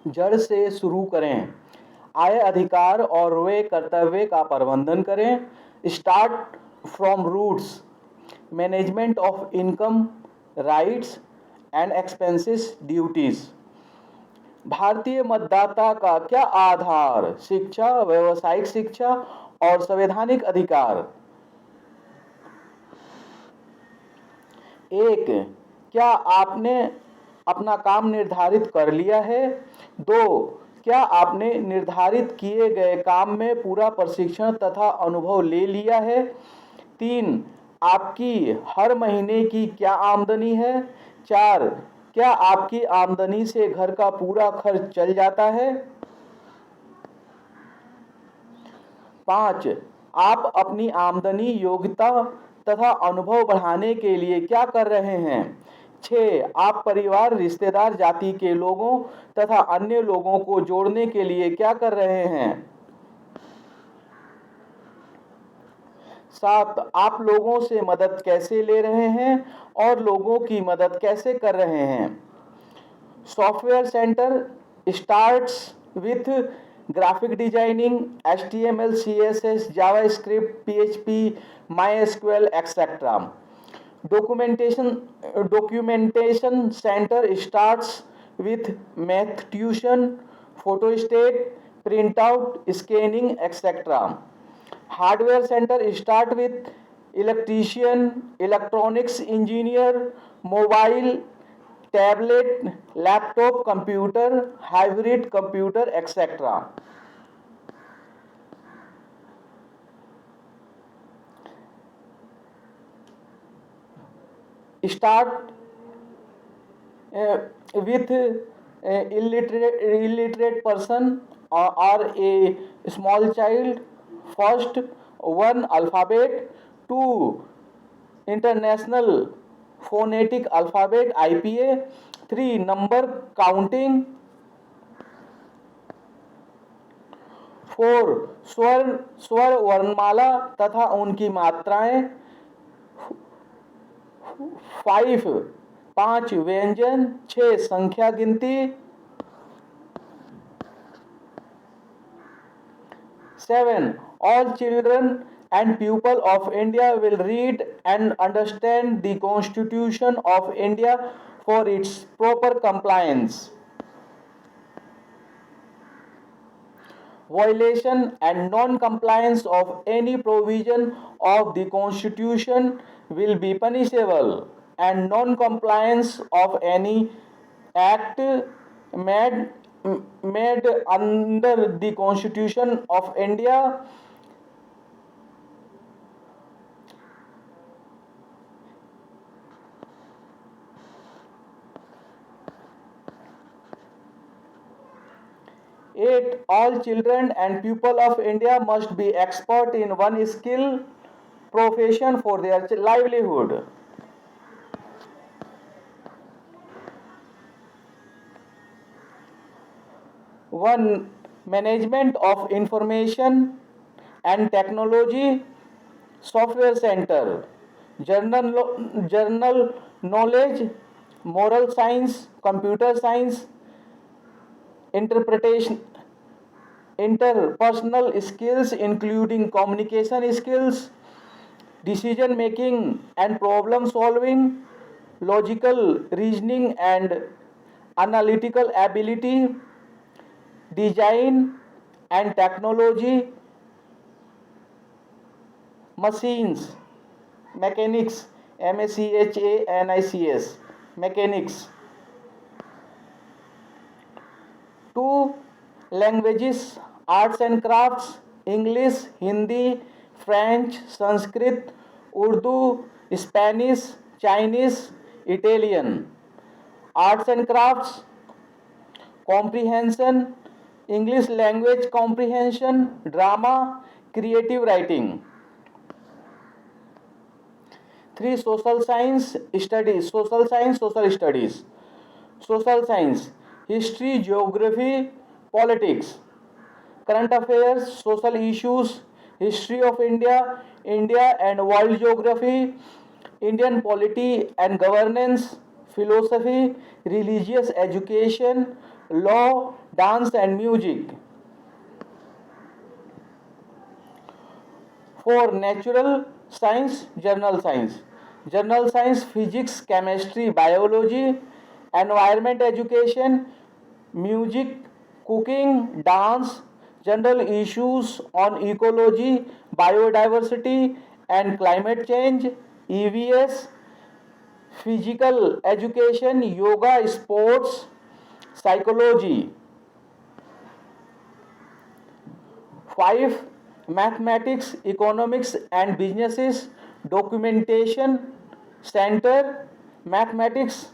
जड़ से शुरू करें। आय, अधिकार और व्यय कर्तव्य का प्रबंधन करें। Start from roots. Management of income, rights and expenses, duties. भारतीय मतदाता का क्या आधार? शिक्षा, व्यावसायिक शिक्षा और संवैधानिक अधिकार। 1, क्या आपने अपना काम निर्धारित कर लिया है? 2, क्या आपने निर्धारित किए गए काम में पूरा प्रशिक्षण तथा अनुभव ले लिया है? 3, आपकी हर महीने की क्या आमदनी है? 4, क्या आपकी आमदनी से घर का पूरा खर्च चल जाता है? 5, आप अपनी आमदनी, योग्यता तथा अनुभव बढ़ाने के लिए क्या कर रहे हैं? 6, आप परिवार, रिश्तेदार, जाति के लोगों तथा अन्य लोगों को जोड़ने के लिए क्या कर रहे हैं? 7, आप लोगों से मदद कैसे ले रहे हैं और लोगों की मदद कैसे कर रहे हैं? Software centre starts with graphic designing, HTML, CSS, JavaScript, PHP, MySQL, etc. Documentation center starts with math tuition, photostat, printout, scanning, etc. Hardware center start with electrician, electronics engineer, mobile, tablet, laptop, computer, hybrid computer, etc. Start with illiterate person or a small child. First, 1 alphabet, 2 international phonetic alphabet IPA, 3 number counting, 4 स्वर वर्णमाला तथा उनकी मात्राएं, 5 व्यंजन, 6 संख्या गिनती, 7 all children and people of India will read and understand the Constitution of India for its proper compliance. Violation and non-compliance of any provision of the Constitution will be punishable, and non-compliance of any act made under the Constitution of India Eight, all children and people of India must be expert in one skill, profession for their livelihood. One, management of information and technology, software center, journal knowledge, moral science, computer science, interpretation, interpersonal skills including communication skills, decision making and problem solving, logical reasoning and analytical ability, design and technology, machines, mechanics, MACHANICS, mechanics. 2, languages, arts and crafts, English, Hindi, French, Sanskrit, Urdu, Spanish, Chinese, Italian. Arts and crafts, comprehension, English language comprehension, drama, creative writing. 3, social science studies, social science, social studies. Social science, history, geography, politics, current affairs, social issues, history of India, India and world geography, Indian polity and governance, philosophy, religious education, law, dance and music. For natural science, general science, physics, chemistry, biology, environment education, music, cooking, dance, general issues on ecology, biodiversity, and climate change, EVS, physical education, yoga, sports, psychology. 5. Mathematics, economics, and businesses, documentation center, mathematics,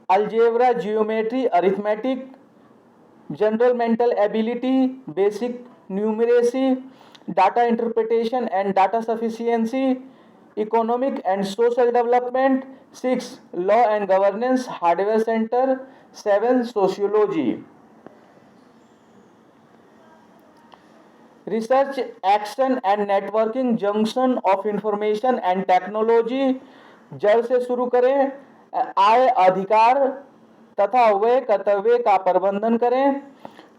algebra, geometry, arithmetic, general mental ability, basic numeracy, data interpretation and data sufficiency, economic and social development. 6. Law and governance, hardware center. 7. Sociology. Research action and networking junction of information and technology, जड़ से शुरू करें। आय अधिकार तथा व्यय कर्तव्य का प्रबंधन करें।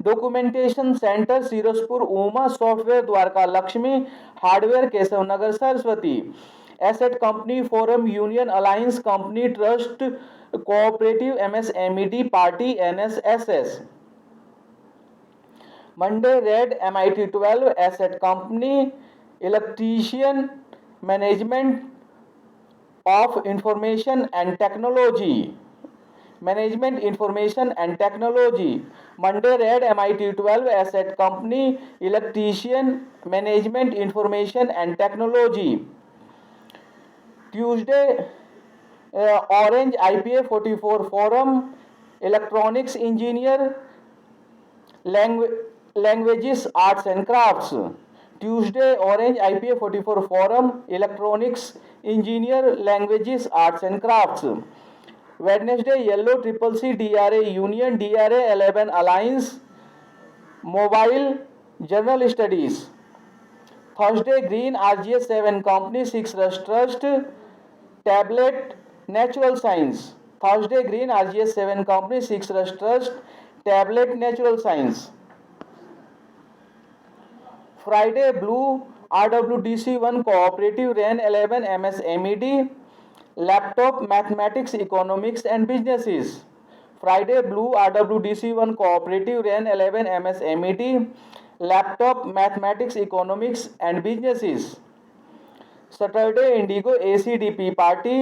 Documentation centre Sirspur Uma, software Dwarka Lakshmi, hardware Keshav Nagar Saraswati. Asset company forum union alliance company trust cooperative MSMED party NSSS। Monday red MIT 12 asset company electrician management of information and technology, management information and technology. Monday red MIT 12 asset company electrician management information and technology. Tuesday orange IPA 44 forum electronics engineer languages, arts and crafts. Tuesday orange IPA 44 forum electronics engineer, languages, arts and crafts. Wednesday yellow CCC DRA union DRA 11 alliance mobile general studies. Thursday green RGS 7 company 6 Rush Trust tablet natural science. Thursday green RGS 7 company 6 Rush Trust tablet natural science. Friday blue RWDC 1 cooperative RAN 11 MSMED laptop mathematics economics and businesses. Friday blue RWDC 1 cooperative RAN 11 MSMED laptop mathematics economics and businesses. Saturday indigo ACDP party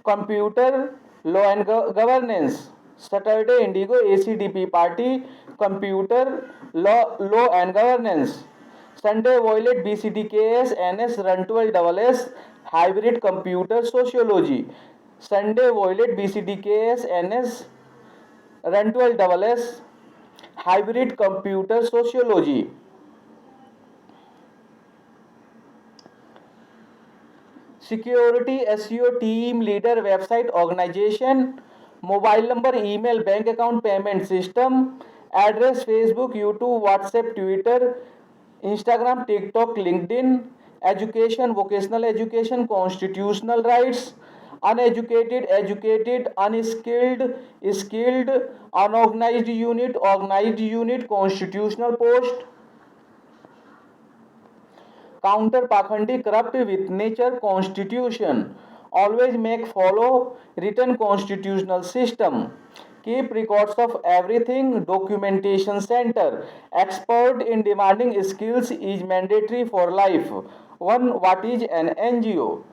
computer law and governance. Saturday indigo ACDP party computer law and governance. Sunday violet BCDKS NS Run 12 SS hybrid computer sociology. Sunday violet BCDKS NS Run 12 SS hybrid computer sociology. Security SEO team leader website organization, mobile number, email, bank account, payment system, address Facebook, YouTube, WhatsApp, Twitter, Instagram, TikTok, LinkedIn, education, vocational education, constitutional rights, uneducated, educated, unskilled, skilled, unorganized unit, organized unit, constitutional post. Counter pakhandi, corrupt with nature, constitution. Always make follow written constitutional system. Keep records of everything, documentation center. Expert in demanding skills is mandatory for life. 1. What is an NGO?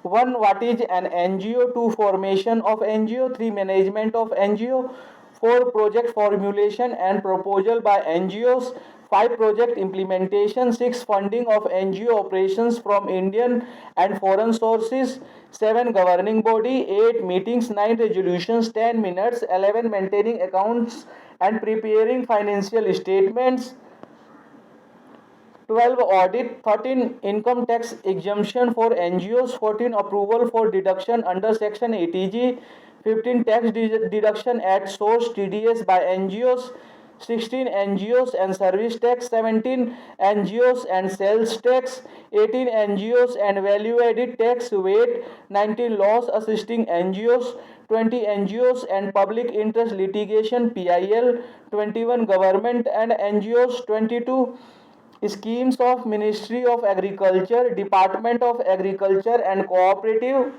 1. What is an NGO? 2. Formation of NGO. 3. Management of NGO. 4. Project formulation and proposal by NGOs. 5. Project implementation. 6. Funding of NGO operations from Indian and foreign sources. 7. Governing body. 8. Meetings. 9. Resolutions. 10 minutes. 11. Maintaining accounts and preparing financial statements. 12. Audit. 13. Income tax exemption for NGOs. 14. Approval for deduction under section ATG. 15. Tax deduction at source TDS by NGOs. 16 NGOs and service tax, 17 NGOs and sales tax, 18 NGOs and value added tax weight, 19 laws assisting NGOs, 20 NGOs and public interest litigation PIL, 21 government and NGOs, 22 schemes of Ministry of Agriculture, Department of Agriculture and Cooperative,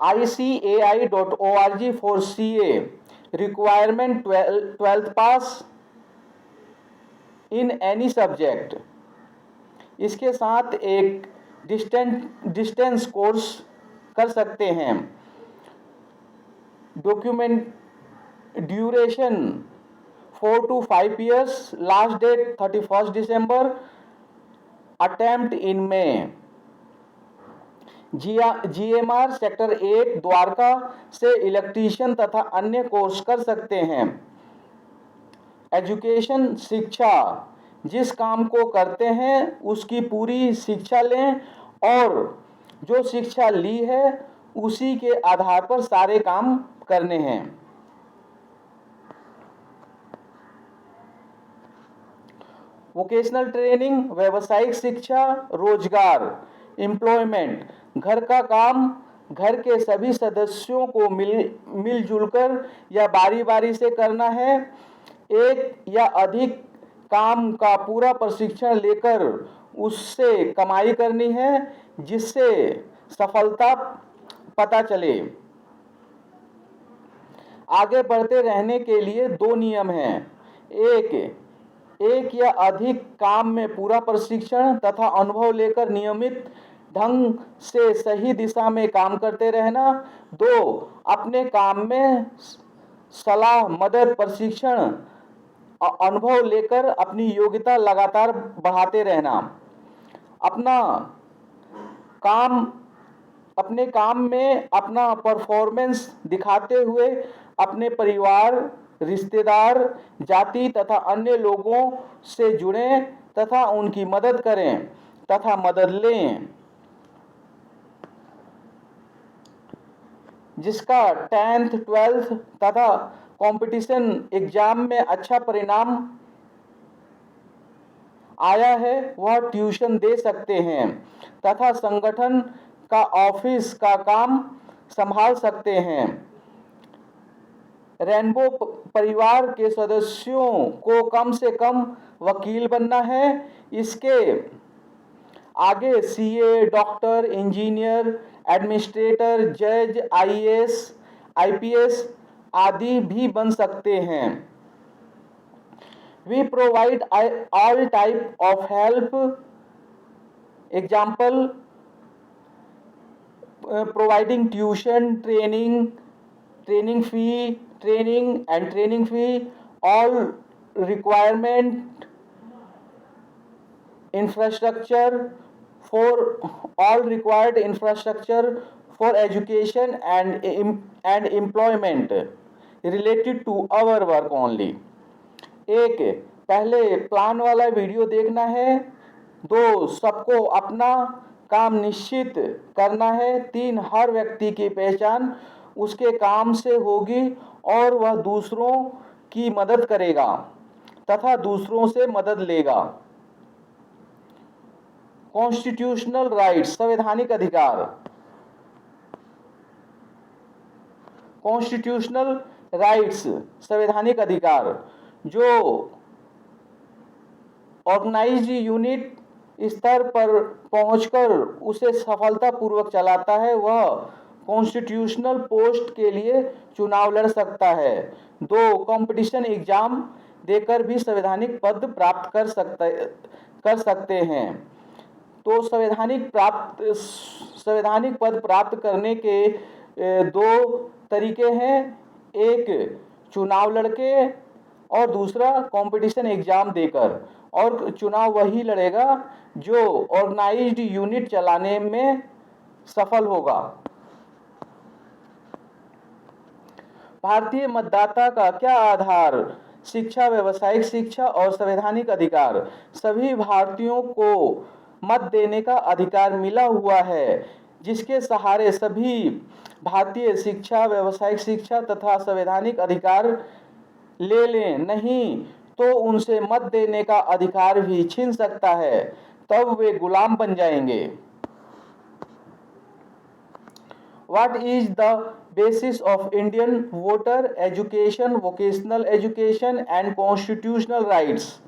ICAI.org for CA, requirement 12th pass in any subject। इसके साथ एक distance course कर सकते हैं। Document duration 4 to 5 years, last date 31 दिसंबर, attempt इन में। GMR sector 8 Dwarka से इलेक्ट्रीशियन तथा अन्य कोर्स कर सकते हैं। एजुकेशन शिक्षा, जिस काम को करते हैं उसकी पूरी शिक्षा लें और जो शिक्षा ली है उसी के आधार पर सारे काम करने हैं। वोकेशनल ट्रेनिंग, व्यावसायिक शिक्षा, रोजगार, एम्प्लॉयमेंट, घर का काम घर के सभी सदस्यों को मिलजुल कर या बारी बारी से करना है। एक या अधिक काम का पूरा प्रशिक्षण लेकर उससे कमाई करनी है जिससे सफलता पता चले। आगे बढ़ते रहने के लिए 2 नियम हैं। एक या अधिक काम में पूरा प्रशिक्षण तथा अनुभव लेकर नियमित ढंग से सही दिशा में काम करते रहना। 2, अपने काम में सलाह, मदद, प्रशिक्षण, अनुभव लेकर अपनी योग्यता लगातार बढ़ाते रहना। अपने काम में अपना परफॉर्मेंस दिखाते हुए अपने परिवार, रिश्तेदार, जाति तथा अन्य लोगों से जुड़ें तथा उनकी मदद करें तथा मदद लें। जिसका 10th 12th तथा कंपटीशन एग्जाम में अच्छा परिणाम आया है वह ट्यूशन दे सकते हैं तथा संगठन का ऑफिस का काम संभाल सकते हैं। रेनबो परिवार के सदस्यों को कम से कम वकील बनना है। इसके आगे CA, डॉक्टर, इंजीनियर, एडमिनिस्ट्रेटर, जज, IAS, IPS आदि भी बन सकते हैं। We provide all type of help, example, providing tuition, training fee, all requirement, infrastructure for all required infrastructure for education and employment related to our work only। एक, पहले plan वाला video देखना है। 2, सबको अपना काम निश्चित करना है। 3, हर व्यक्ति की पहचान उसके काम से होगी और वह दूसरों की मदद करेगा तथा दूसरों से मदद लेगा। कॉन्स्टिट्यूशनल राइट्स, संवैधानिक अधिकार। कॉन्स्टिट्यूशनल राइट्स, संवैधानिक अधिकार, जो ऑर्गेनाइज्ड यूनिट स्तर पर पहुंचकर उसे सफलतापूर्वक चलाता है वह कॉन्स्टिट्यूशनल पोस्ट के लिए चुनाव लड़ सकता है। 2, कंपटीशन एग्जाम देकर भी संवैधानिक पद प्राप्त कर सकते हैं। तो संवैधानिक पद प्राप्त करने के 2 तरीके हैं। एक, चुनाव लड़के और दूसरा कंपटीशन एग्जाम देकर। और चुनाव वही लड़ेगा जो ऑर्गेनाइज्ड यूनिट चलाने में सफल होगा। भारतीय मतदाता का क्या आधार शिक्षा, व्यावसायिक शिक्षा और संवैधानिक अधिकार। सभी भारतीयों को मत देने का अधिकार मिला हुआ है, जिसके सहारे सभी भारतीय शिक्षा, व्यावसायिक शिक्षा तथा संवैधानिक अधिकार ले लें, नहीं तो उनसे मत देने का अधिकार भी छीन सकता है, तब वे गुलाम बन जाएंगे। What is the basis of Indian voter education, vocational education and constitutional rights?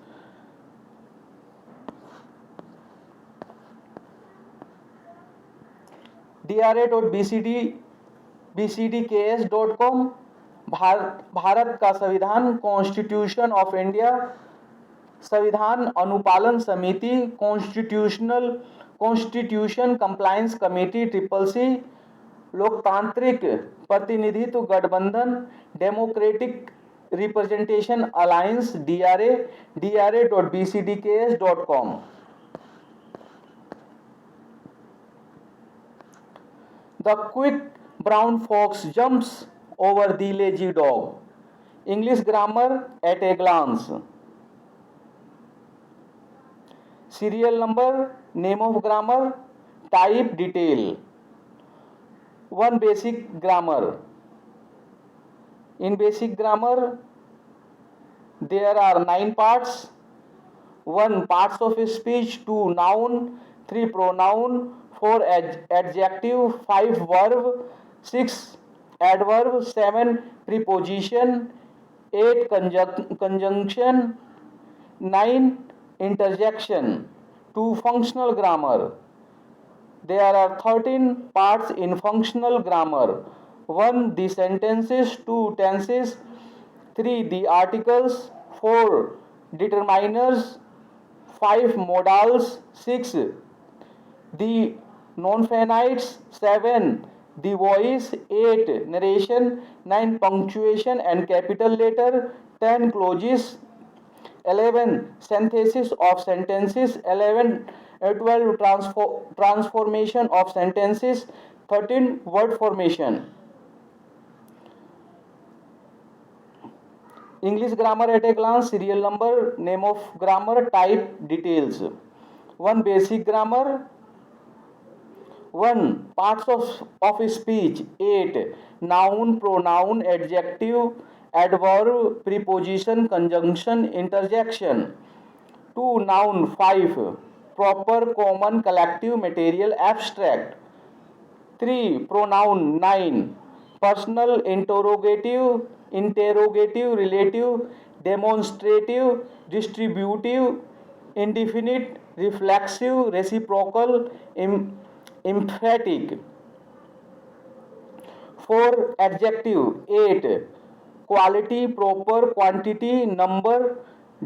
dra.bcdks.com। Bharat का संविधान, कॉन्स्टिट्यूशन ऑफ इंडिया, संविधान अनुपालन समिति, कॉन्स्टिट्यूशन कंप्लायंस कमेटी CCC, लोकतांत्रिक प्रतिनिधित्व गठबंधन, democratic representation alliance DRA, dra.bcdks.com। The quick brown fox jumps over the lazy dog. English grammar at a glance. Serial number, name of grammar, type, detail. One basic grammar. In basic grammar, there are 9 parts. 1 parts of speech, 2 noun, 3 pronoun, 4 adjective, 5 verb, 6 adverb, 7 preposition, 8 conjunction, 9 interjection. 2 functional grammar. There are 13 parts in functional grammar. 1 the sentences, 2 tenses, 3 the articles, 4 determiners, 5 modals, 6 the non-finites, 7 the voice, 8 narration, 9 punctuation and capital letter, 10 clauses, 11 synthesis of sentences, 12 transformation of sentences, 13 word formation. English grammar at a glance, serial number, name of grammar, type, details. 1 basic grammar. 1 parts of speech, 8 noun, pronoun, adjective, adverb, preposition, conjunction, interjection. 2 noun, 5 proper, common, collective, material, abstract. 3 pronoun, 9 personal, interrogative, relative, demonstrative, distributive, indefinite, reflexive, reciprocal, emphatic. 4 adjective, 8 quality, proper, quantity, number,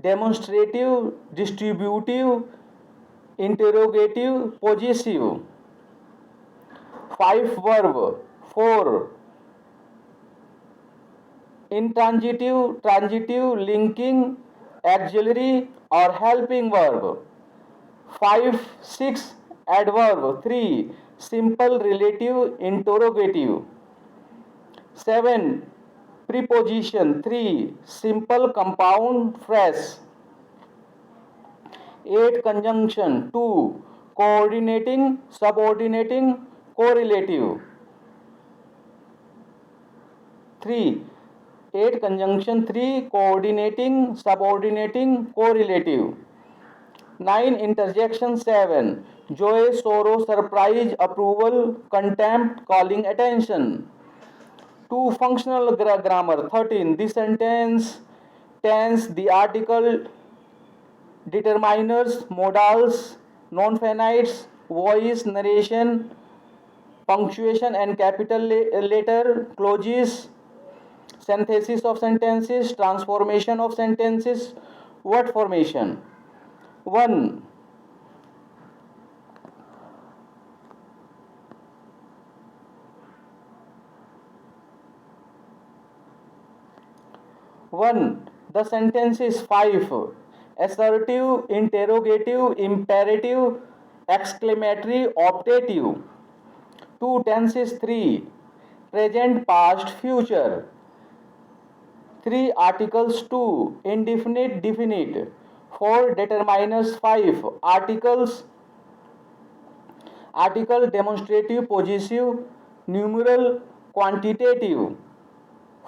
demonstrative, distributive, interrogative, possessive. 5 verb, 4 intransitive, transitive, linking, auxiliary or helping verb. 5 6 adverb, 3 simple, relative, interrogative. 7 preposition, 3 simple, compound, phrase. 8 conjunction, 2 coordinating, subordinating, correlative. 8 conjunction, 3 coordinating, subordinating, correlative. 9 interjection, 7 joy, sorrow, surprise, approval, contempt, calling attention. 2 functional grammar, 13 the sentence, tense, the article, determiners, modals, non-finites, voice, narration, punctuation and capital letter, clauses, synthesis of sentences, transformation of sentences, word formation. 1 the sentence is 5 assertive, interrogative, imperative, exclamatory, optative. 2 tenses, 3 present, past, future. 3. Articles 2. Indefinite, definite. 4. Determiners. 5. Article demonstrative, possessive, numeral, quantitative.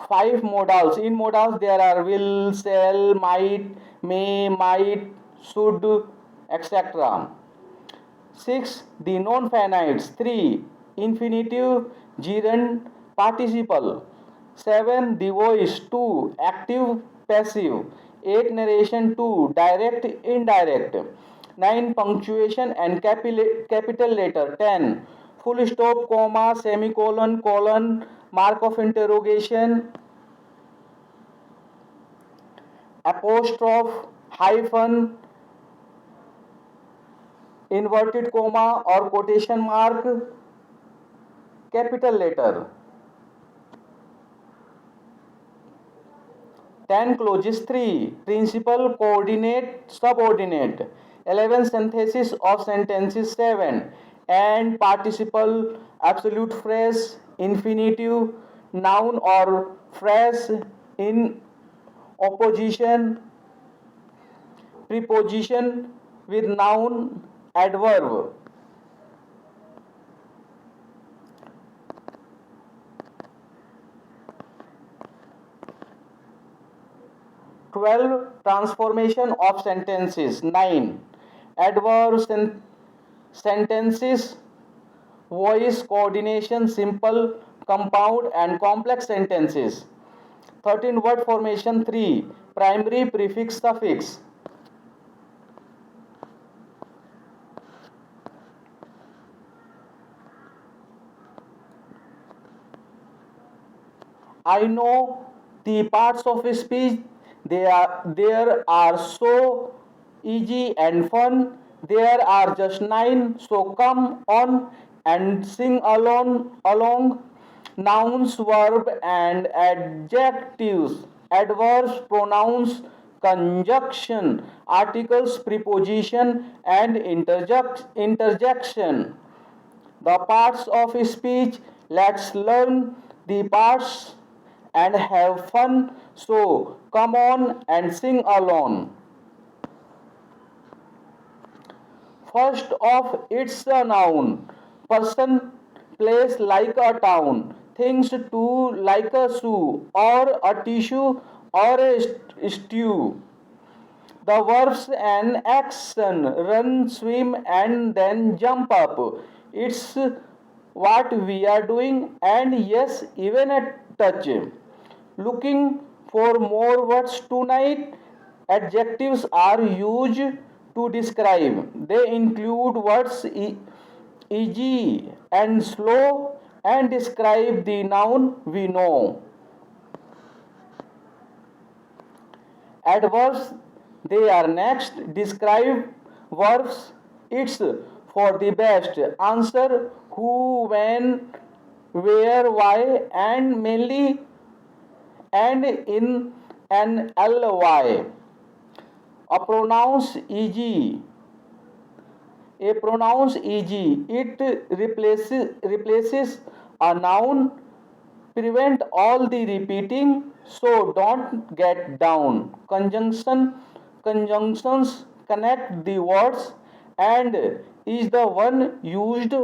5 modals. In modals there are will, shall, might, may, might, should, etc. 6. The non-finites. 3. Infinitive, gerund, participle. 7. The voice. 2. Active, passive. 8. Narration. 2. Direct, indirect. 9. Punctuation and capital letter. 10. Full stop, comma, semicolon, colon, mark of interrogation, apostrophe, hyphen, inverted comma or quotation mark, capital letter. 10. Clauses 3. Principal, coordinate, subordinate. 11. Synthesis of sentences. 7. And, participle, absolute phrase, infinitive, noun or phrase in opposition, preposition with noun, adverb. 12. Transformation of sentences. 9. Adverb sentences, voice coordination, simple, compound and complex sentences. 13. Word formation. 3. Primary, prefix, suffix. I know the parts of speech there are so easy and fun. There are just 9, so come on and sing along. Nouns, verb and adjectives, adverbs, pronouns, conjunction, articles, preposition and interjection. The parts of speech. Let's learn the parts and have fun. So come on and sing along. First off, it's a noun. Person, place like a town. Things to like a shoe or a tissue or a stew. The verbs and action, run, swim and then jump up. It's what we are doing, and yes, even a touch. Looking for more words tonight? Adjectives are used to describe. They include words easy and slow and describe the noun we know. Adverbs, they are next. Describe verbs. It's for the best. Answer who, when, where, why, and mainly and in an ly. A pronouns eg. A pronouns eg. It replaces a noun. Prevent all the repeating, so don't get down. Conjunctions connect the words and is the one used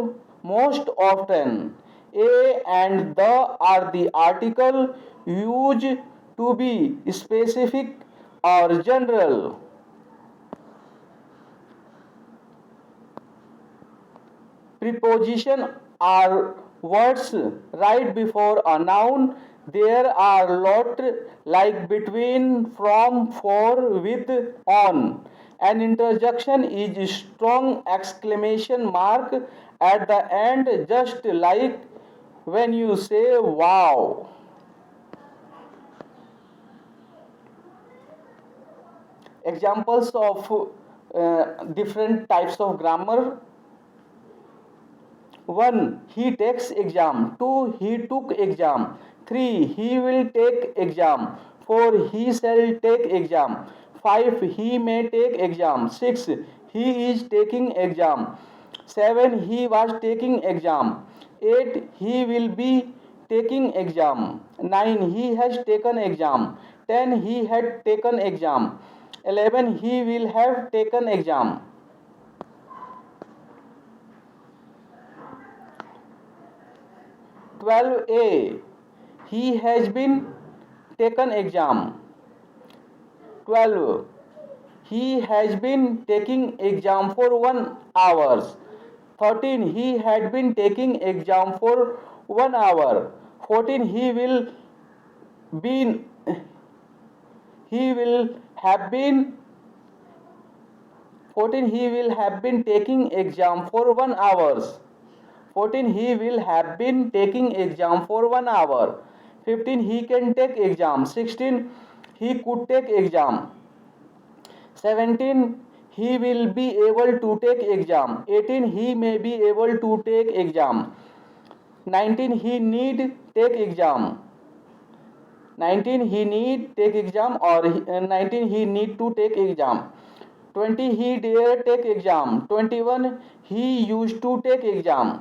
most often. A and the are the article used to be specific or general. Preposition are words right before a noun. There are lot like between, from, for, with, on. An interjection is a strong exclamation mark at the end, just like when you say wow. Examples of different types of grammar. 1. He takes exam. 2. He took exam. 3. He will take exam. 4. He shall take exam. 5. He may take exam. 6. He is taking exam. 7. He was taking exam. 8. He will be taking exam. 9. He has taken exam. 10 he had taken exam. 11 he will have taken exam. 12a he has been taken exam. 12 he has been taking exam for 1 hours. 13 he had been taking exam for 1 hour. 14 be he will have been 14 he will have been taking exam for 1 hours. 14 he will have been taking exam for 1 hour. 15 he can take exam. 16 he could take exam. 17 he will be able to take exam. 18 he may be able to take exam. 19 he need take exam. 19 he need take exam or 19 he need to take exam. 20 he dare take exam. 21 he used to take exam.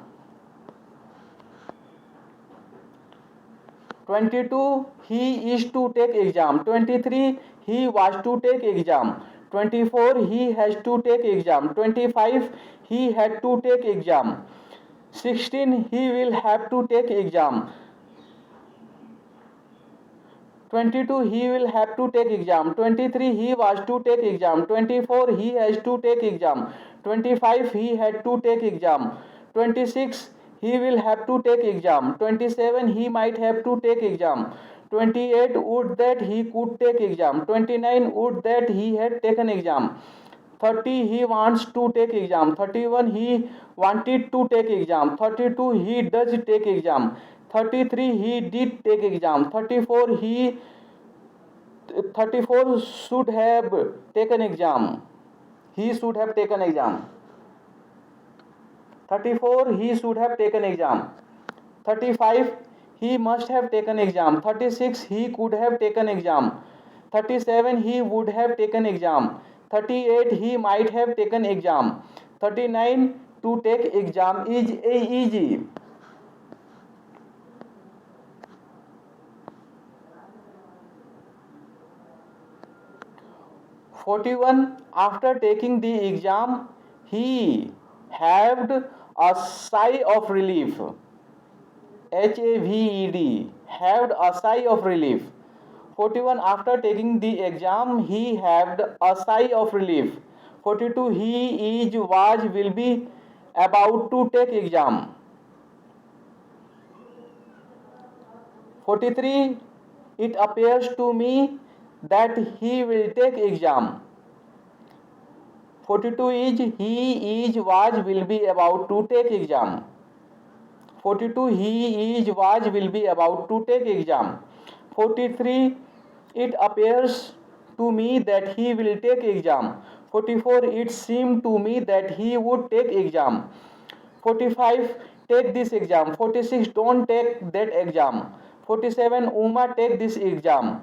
22 he is to take exam. 23 he was to take exam. 24 he has to take exam. 25 he had to take exam. 16 he will have to take exam. 22 he will have to take exam. 23 he was to take exam. 24 he has to take exam. 25 he had to take exam. 26 he will have to take exam. 27 he might have to take exam. 28 would that he could take exam. 29 would that he had taken exam. 30 he wants to take exam. 31 he wanted to take exam. 32 he does take exam. 33 he did take exam. 34 should have taken exam. He should have taken exam. 34 he should have taken exam. 35 he must have taken exam. 36 he could have taken exam. 37 he would have taken exam. 38 he might have taken exam. 39 to take exam is easy. 41 after taking the exam he had a sigh of relief. HAVED, had a sigh of relief. 41 after taking the exam he had a sigh of relief. 42 he is was will be about to take exam. 43 it appears to me that he will take exam. 42 is he is was will be about to take exam. 42 he is was will be about to take exam. 43 it appears to me that he will take exam. 44 it seemed to me that he would take exam. 45 take this exam. 46 don't take that exam. 47 Uma take this exam.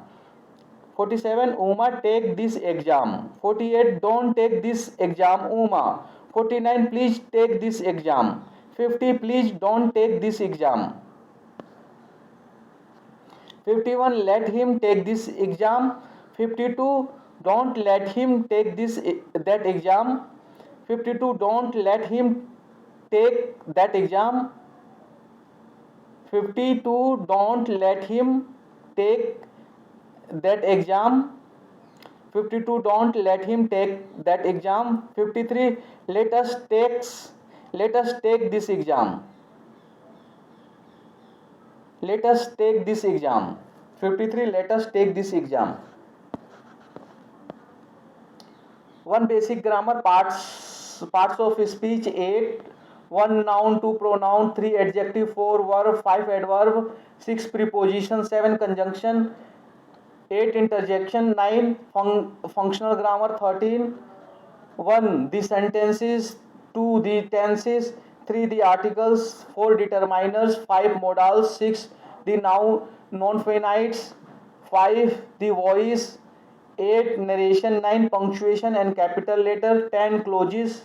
47 Uma take this exam. 48 don't take this exam Uma. 49 please take this exam. 50 please don't take this exam. 51 let him take this exam. 52 don't let him take that exam. 52 don't let him take that exam. 52 don't let him take that exam. 52 don't let him take that exam. 53 let us take this exam. Let us take this exam. 53 let us take this exam. One basic grammar parts of speech 8. 1 noun, 2 pronoun, 3 adjective, 4 verb, 5 adverb, 6 preposition, 7 conjunction, 8 interjection, 9 functional grammar, 13 1 the sentences, 2 the tenses, 3 the articles, 4 determiners, 5 modals, 6 the non-finites, 5 the voice, 8 narration, 9 punctuation and capital letter, 10 clauses,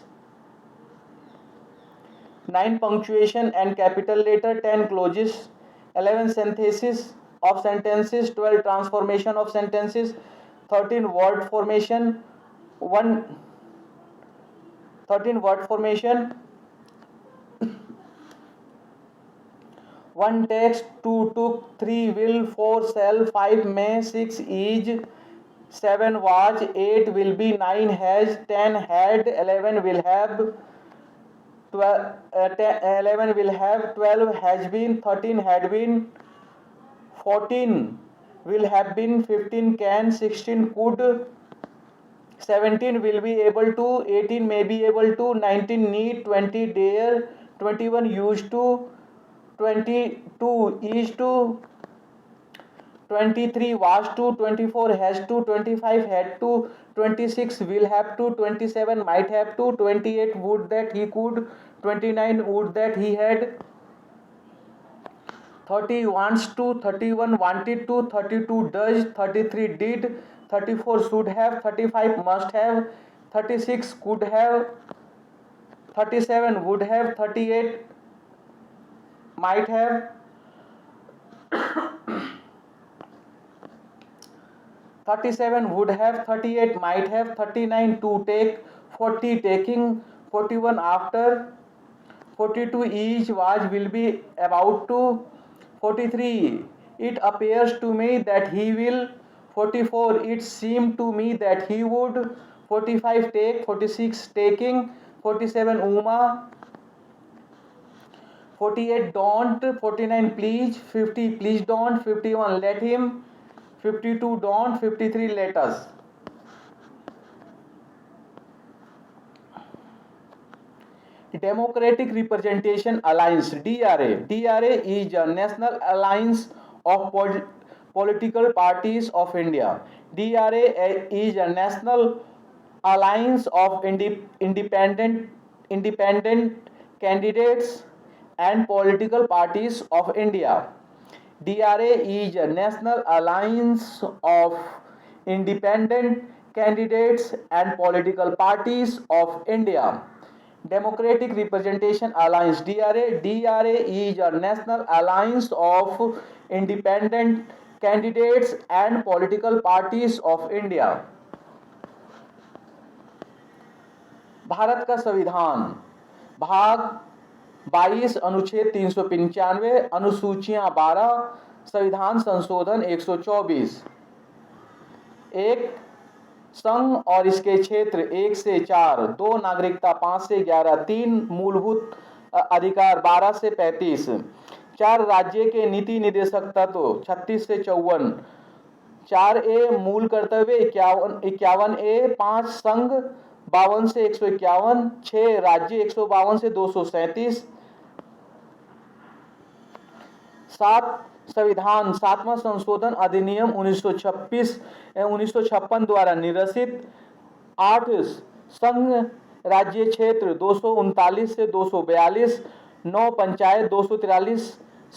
9 punctuation and capital letter, 10 clauses, 11 synthesis of sentences, 12 transformation of sentences, 13 word formation, 13 word formation, 1 text, 2 took, 3 will, 4 shall, 5 may, 6 is, 7 was, 8 will be, 9 has, 10 had, 11 will have, 11 will have, 12 has been, 13 had been, 14 will have been, 15 can, 16 could, 17 will be able to, 18 may be able to, 19 need, 20 dare, 21 used to, 22 is to, 23 was to, 24 has to, 25 had to, 26 will have to, 27 might have to, 28 would that he could, 29 would that he had, 30 wants to, 31 wanted to, 32 does, 33 did, 34 should have, 35 must have, 36 could have, 37 would have, 38 might have, 37 would have, 38 might have, 39 to take, 40 taking, 41 after, 42 is, was, will be, about to, 43 it appears to me that he will, 44 it seemed to me that he would, 45 take, 46 taking, 47 Uma, 48 don't, 49 please, 50 please don't, 51 let him, 52 don't, 53 let us. Democratic Representation Alliance, DRA is a national alliance of political parties of India. DRA is a national alliance of independent candidates and political parties of India. DRA is a national alliance of independent candidates and political parties of India. Democratic Representation Alliance, DRA is a national alliance of independent candidates and political parties of India. Bharat का संविधान, भाग 22, अनुच्छेद 395, अनुसूचियां 12, संविधान संशोधन 124। 1 संघ और इसके क्षेत्र 1 से 4, 2 नागरिकता 5 से 11, 3 मूलभूत अधिकार 12 से 35, 4 राज्य के नीति निर्देशक तत्व 36 से 54, 4A मूल कर्तव्य 51A, 5 संघ 52 से 151, 6 राज्य 152 से 237, 7 संविधान 7वां संशोधन अधिनियम 1956 द्वारा निरसित, 8 संघ राज्य क्षेत्र 239 से 242, 9 पंचायत 243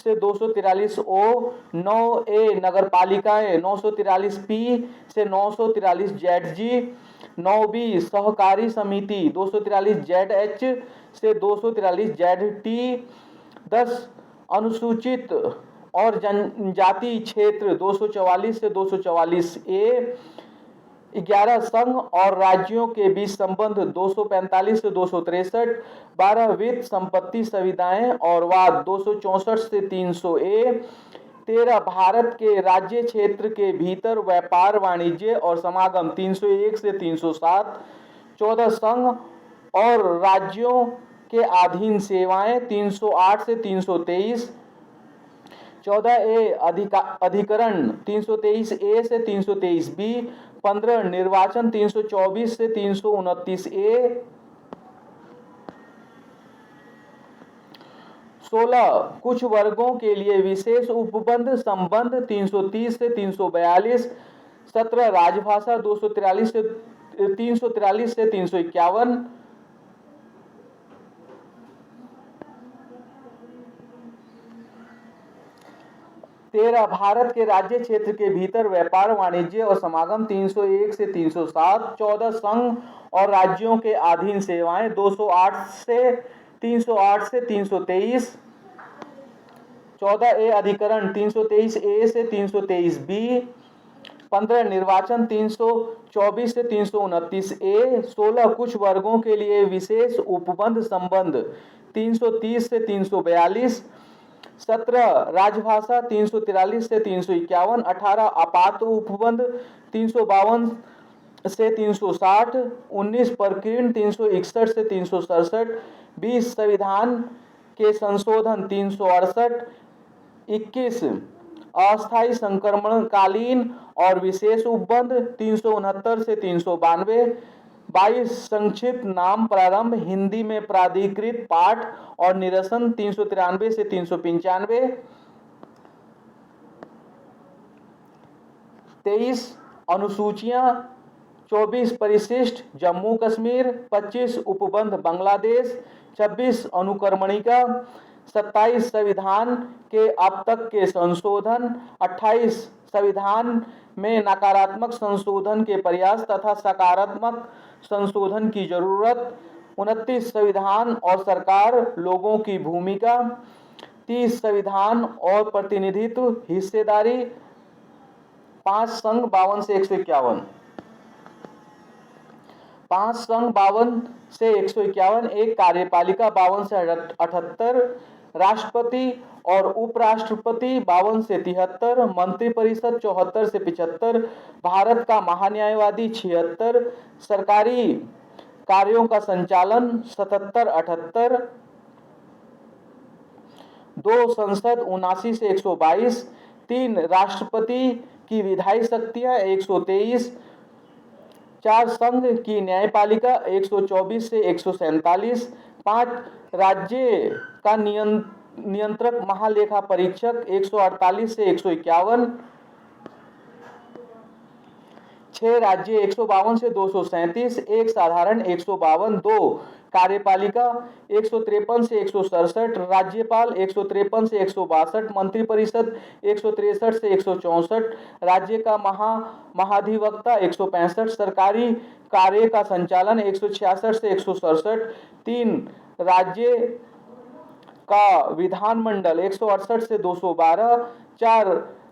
से 243 ओ, 9A नगर पालिकाएं 943 पी से 943 जेड जी, 9B सहकारी समिति 243 जेड एच से 243 जेड टी, 10 अनुसूचित और जनजाति क्षेत्र 244 से 244 ए, 11 संघ और राज्यों के बीच संबंध 245 से 263, 12 वित्त संपत्ति सुविधाएं और वाद 264 से 300 ए, 13 भारत के राज्य क्षेत्र के भीतर व्यापार वाणिज्य और समागम 301 से 307, 14 संघ और राज्यों के अधीन सेवाएं 308 से 323, 14A अधिकरण 323 ए से 323 बी, 15 निर्वाचन 324 से 329 ए, 16 कुछ वर्गों के लिए विशेष उपबंध संबंध 330 से 342, 17 राजभाषा 343 से 351, 13 भारत के राज्य क्षेत्र के भीतर व्यापार वाणिज्य और समागम 301 से 307, 14 संघ और राज्यों के अधीन सेवाएं 208 से 323, 14A अधिकरण 323A से 323B। 15 निर्वाचन 324 से 329A। 16 कुछ वर्गों के लिए विशेष उपबंध संबंध 330 से 342। 17 राजभाषा 343 से 351। 18 आपात उपबंध 352 से 360। 19 प्रकीर्ण 361 से 367। 20 संविधान के संशोधन 368। 21 अस्थायी संक्रमणकालीन और विशेष उपबंध 369 से 392। 22 संक्षिप्त नाम प्रारंभ हिंदी में प्राधिकृत पाठ और निरसन 393 से 395। 23 अनुसूचियां। 24 परिशिष्ट जम्मू कश्मीर। 25 उपबंध बांग्लादेश। 26 अनुक्रमणिका। 27 संविधान के अब तक के संशोधन। 28 संविधान में नकारात्मक संशोधन के प्रयास तथा सकारात्मक संशोधन की जरूरत। 29 संविधान और सरकार लोगों की भूमिका। 30 संविधान और प्रतिनिधित्व हिस्सेदारी। 5 संघ 52 से 151। 5 संघ 52 से 151। 1 कार्यपालिका 52 से 78। राष्ट्रपति और उपराष्ट्रपति 52 से 73। मंत्रिपरिषद 74 से 75। भारत का महान्यायवादी 76। सरकारी कार्यों का संचालन 77-78। 2 संसद 79 से 122। 3 राष्ट्रपति की विधायी शक्तियां 123। 4 संघ की न्यायपालिका 124 से 147। 5 राज्य का नियंत्रक महालेखा परीक्षक 148 से 151। 6 राज्य 152 से 237। 1 साधारण 152। 2 कार्यपालिका 153 से 167। राज्यपाल 153 से 162। मंत्रिपरिषद 163 से 164। राज्य का महाधिवक्ता 165। सरकारी कार्य का संचालन 166 से 167। 3 राज्य का विधानमंडल 168 से 212। 4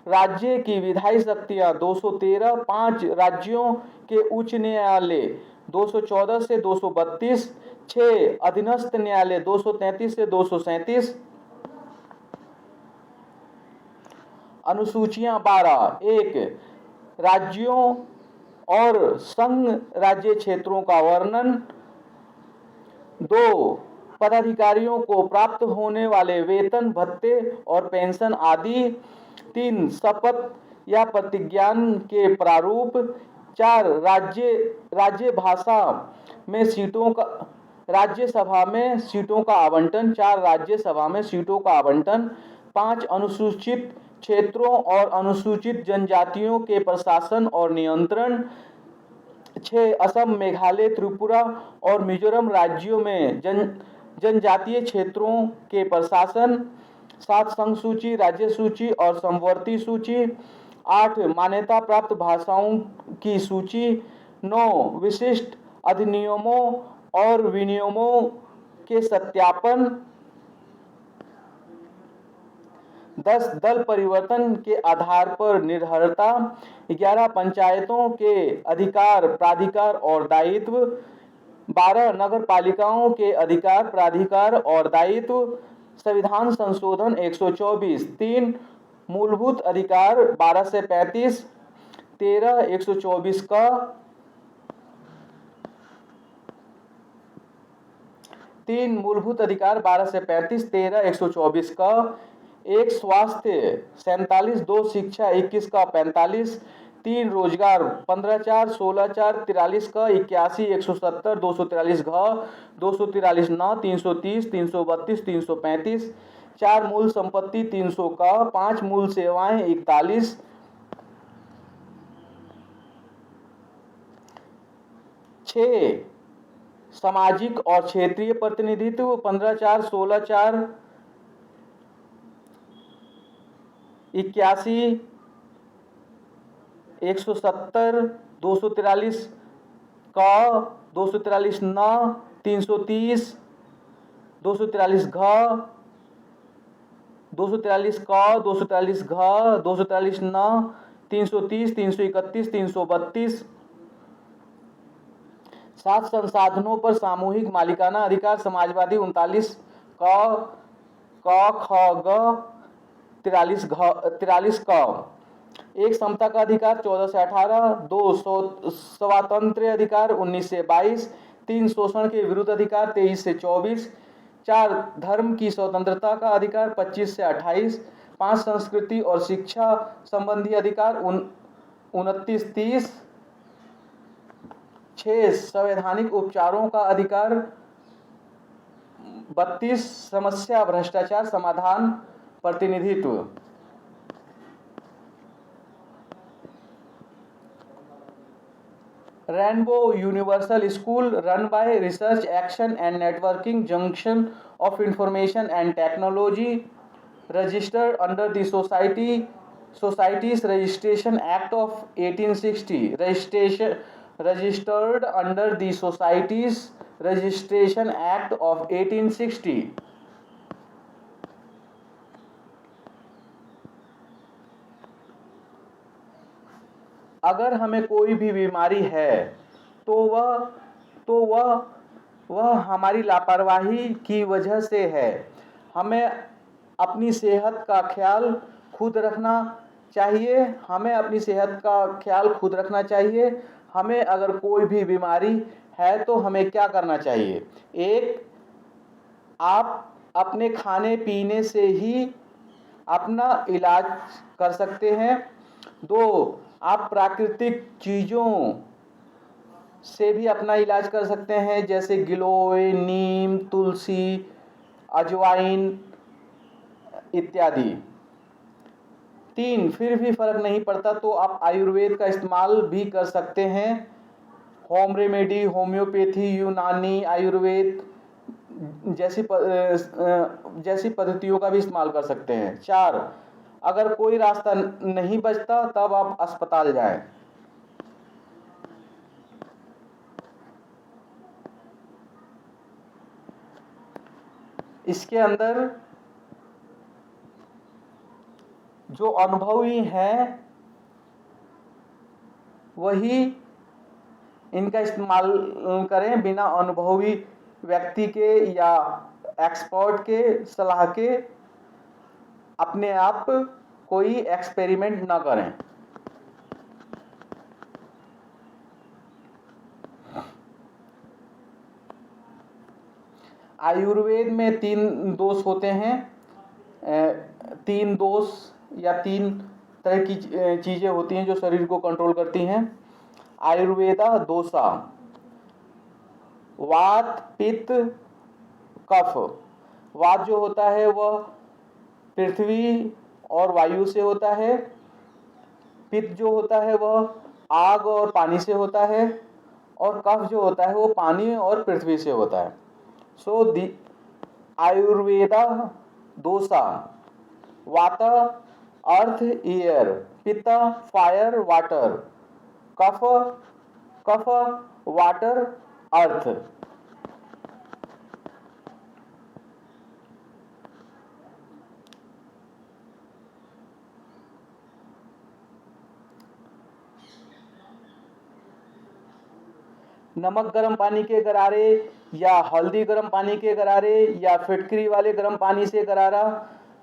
राज्य की विधायी शक्तियां 213। 5 राज्यों के उच्च न्यायालय 214 से 232। 6 अधीनस्थ न्यायालय 233 से 237। अनुसूचियां 12। 1 राज्यों और संघ राज्य क्षेत्रों का वर्णन। 2 पदाधिकारियों को प्राप्त होने वाले वेतन भत्ते और पेंशन आदि। 3 शपथ या प्रतिज्ञान के प्रारूप। 4 राज्य भाषा में सीटों का राज्यसभा में सीटों का आवंटन। 4 राज्यसभा में सीटों का आवंटन। 5 अनुसूचित क्षेत्रों और अनुसूचित जनजातियों के प्रशासन और नियंत्रण। 6 असम मेघालय त्रिपुरा और मिजोरम राज्यों में जनजातीय क्षेत्रों के प्रशासन। 7 संघ सूची राज्य सूची और समवर्ती सूची। 8 मान्यता प्राप्त भाषाओं की सूची। 9 विशिष्ट अधिनियमों और विनियमों के सत्यापन। 10 दल परिवर्तन के आधार पर निर्भरता। 11 पंचायतों के अधिकार प्राधिकार और दायित्व। 12 नगर पालिकाओं के अधिकार प्राधिकार और दायित्व। संविधान संशोधन 124। 3 मूलभूत अधिकार 12 से 35। 13 124 का। 3 मूलभूत अधिकार 12 से 35। 13 124 का। 1 स्वास्थ्य 47। 2 शिक्षा 21 का 45। 3 रोजगार 15/4 16/4 43 का 81 170 243 घ 243 न 330 332 335। 4 मूल संपत्ति 300 का। 5 मूल सेवाएं 41। 6 सामाजिक और क्षेत्रीय प्रतिनिधित्व 15/4 16/4 81 170 243 का 243 न 330 243 घ 243 क, 243 घ, 243 न, 330, 331, 332। 7 संसाधनों पर सामूहिक मालिकाना अधिकार समाजवादी 39 क, ख, ग, 43 क। एक समता का अधिकार 14 से 18, 2 स्वातंत्र्य अधिकार 19 से 22, 3 शोषण के विरुद्ध अधिकार 23 से 24, 4 धर्म की स्वतंत्रता का अधिकार 25 से 28, 5 संस्कृति और शिक्षा संबंधी अधिकार 29-30, 6 संवैधानिक उपचारों का अधिकार 32, समस्या भ्रष्टाचार समाधान प्रतिनिधित्व। Rainbow Universal School run by Research Action and Networking Junction of Information and Technology, registered under the Societies Registration Act of 1860, registered under the Societies Registration Act of 1860। अगर हमें कोई भी बीमारी है तो वह हमारी लापरवाही की वजह से है। हमें अपनी सेहत का ख्याल खुद रखना चाहिए। हमें अगर कोई भी बीमारी है तो हमें क्या करना चाहिए? 1, आप अपने खाने पीने से ही अपना इलाज कर सकते हैं। 2, आप प्राकृतिक चीज़ों से भी अपना इलाज कर सकते हैं, जैसे गिलोय, नीम, तुलसी, अजवाइन इत्यादि। 3, फिर भी फर्क नहीं पड़ता तो आप आयुर्वेद का इस्तेमाल भी कर सकते हैं। होम रेमेडी, होम्योपैथी, यूनानी, आयुर्वेद जैसी पद्धतियों का भी इस्तेमाल कर सकते हैं। 4, अगर कोई रास्ता नहीं बचता तब आप अस्पताल जाएं। इसके अंदर जो अनुभवी हैं वही इनका इस्तेमाल करें। बिना अनुभवी व्यक्ति के या एक्सपर्ट के सलाह के अपने आप कोई एक्सपेरिमेंट ना करें। आयुर्वेद में 3 दोष होते हैं। 3 दोष या 3 तरह की चीज़ें होती हैं जो शरीर को कंट्रोल करती हैं। आयुर्वेदा दोषा, वात, पित्त, कफ। वात जो होता है वह पृथ्वी और वायु से होता है। पित्त जो होता है वह आग और पानी से होता है। और कफ जो होता है वो पानी और पृथ्वी से होता है। सो दी आयुर्वेदा दोषा, वाता अर्थ एयर, पित्ता फायर वाटर, कफ वाटर अर्थ। नमक गर्म पानी के गरारे या हल्दी गर्म पानी के गरारे या फिटकरी वाले गर्म पानी से गरारा,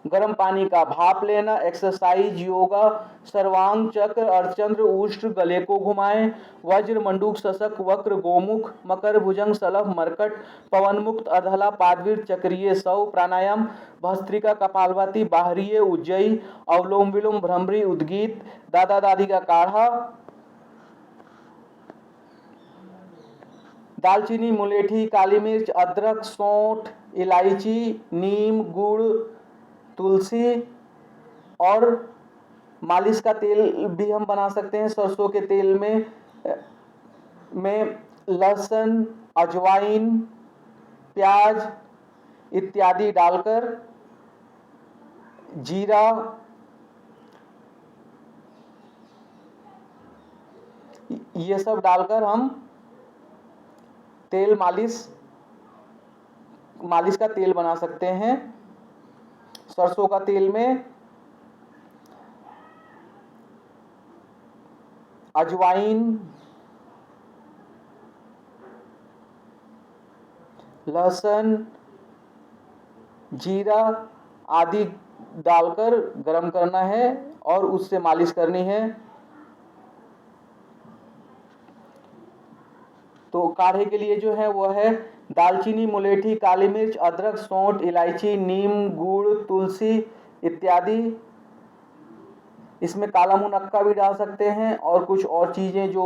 गर्म पानी का भाप लेना, एक्सरसाइज, योगा, सर्वांग चक्र, अर्धचंद्र, उष्ट्र, गले को घुमाएं, वज्र, मंडूक, शशक, वक्र, गोमुख, मकर, भुजंग, सलभ, मरकट, पवन मुक्त, अर्धला, पादवीर, चक्रीय, सौ, प्राणायाम, भस्त्रिका, कपालभाति, बाहरीय, उज्जयी, अवलोम विलोम, भ्रमरी, उद्गीत, दादा दादी का काढ़ा, दालचीनी, मुलेठी, काली मिर्च, अदरक, सौंठ, इलायची, नीम, गुड़, तुलसी। और मालिश का तेल भी हम बना सकते हैं। सरसों के तेल में लहसुन, अजवाइन, प्याज इत्यादि डालकर, जीरा, ये सब डालकर हम मालिश का तेल बना सकते हैं। सरसों का तेल में अजवाइन, लहसुन, जीरा आदि डालकर गरम करना है और उससे मालिश करनी है। तो काढ़े के लिए जो है वो है दालचीनी, मुलेठी, काली मिर्च, अदरक, सौंठ, इलायची, नीम, गुड़, तुलसी इत्यादि। इसमें काला मुनक्का भी डाल सकते हैं और कुछ और चीज़ें जो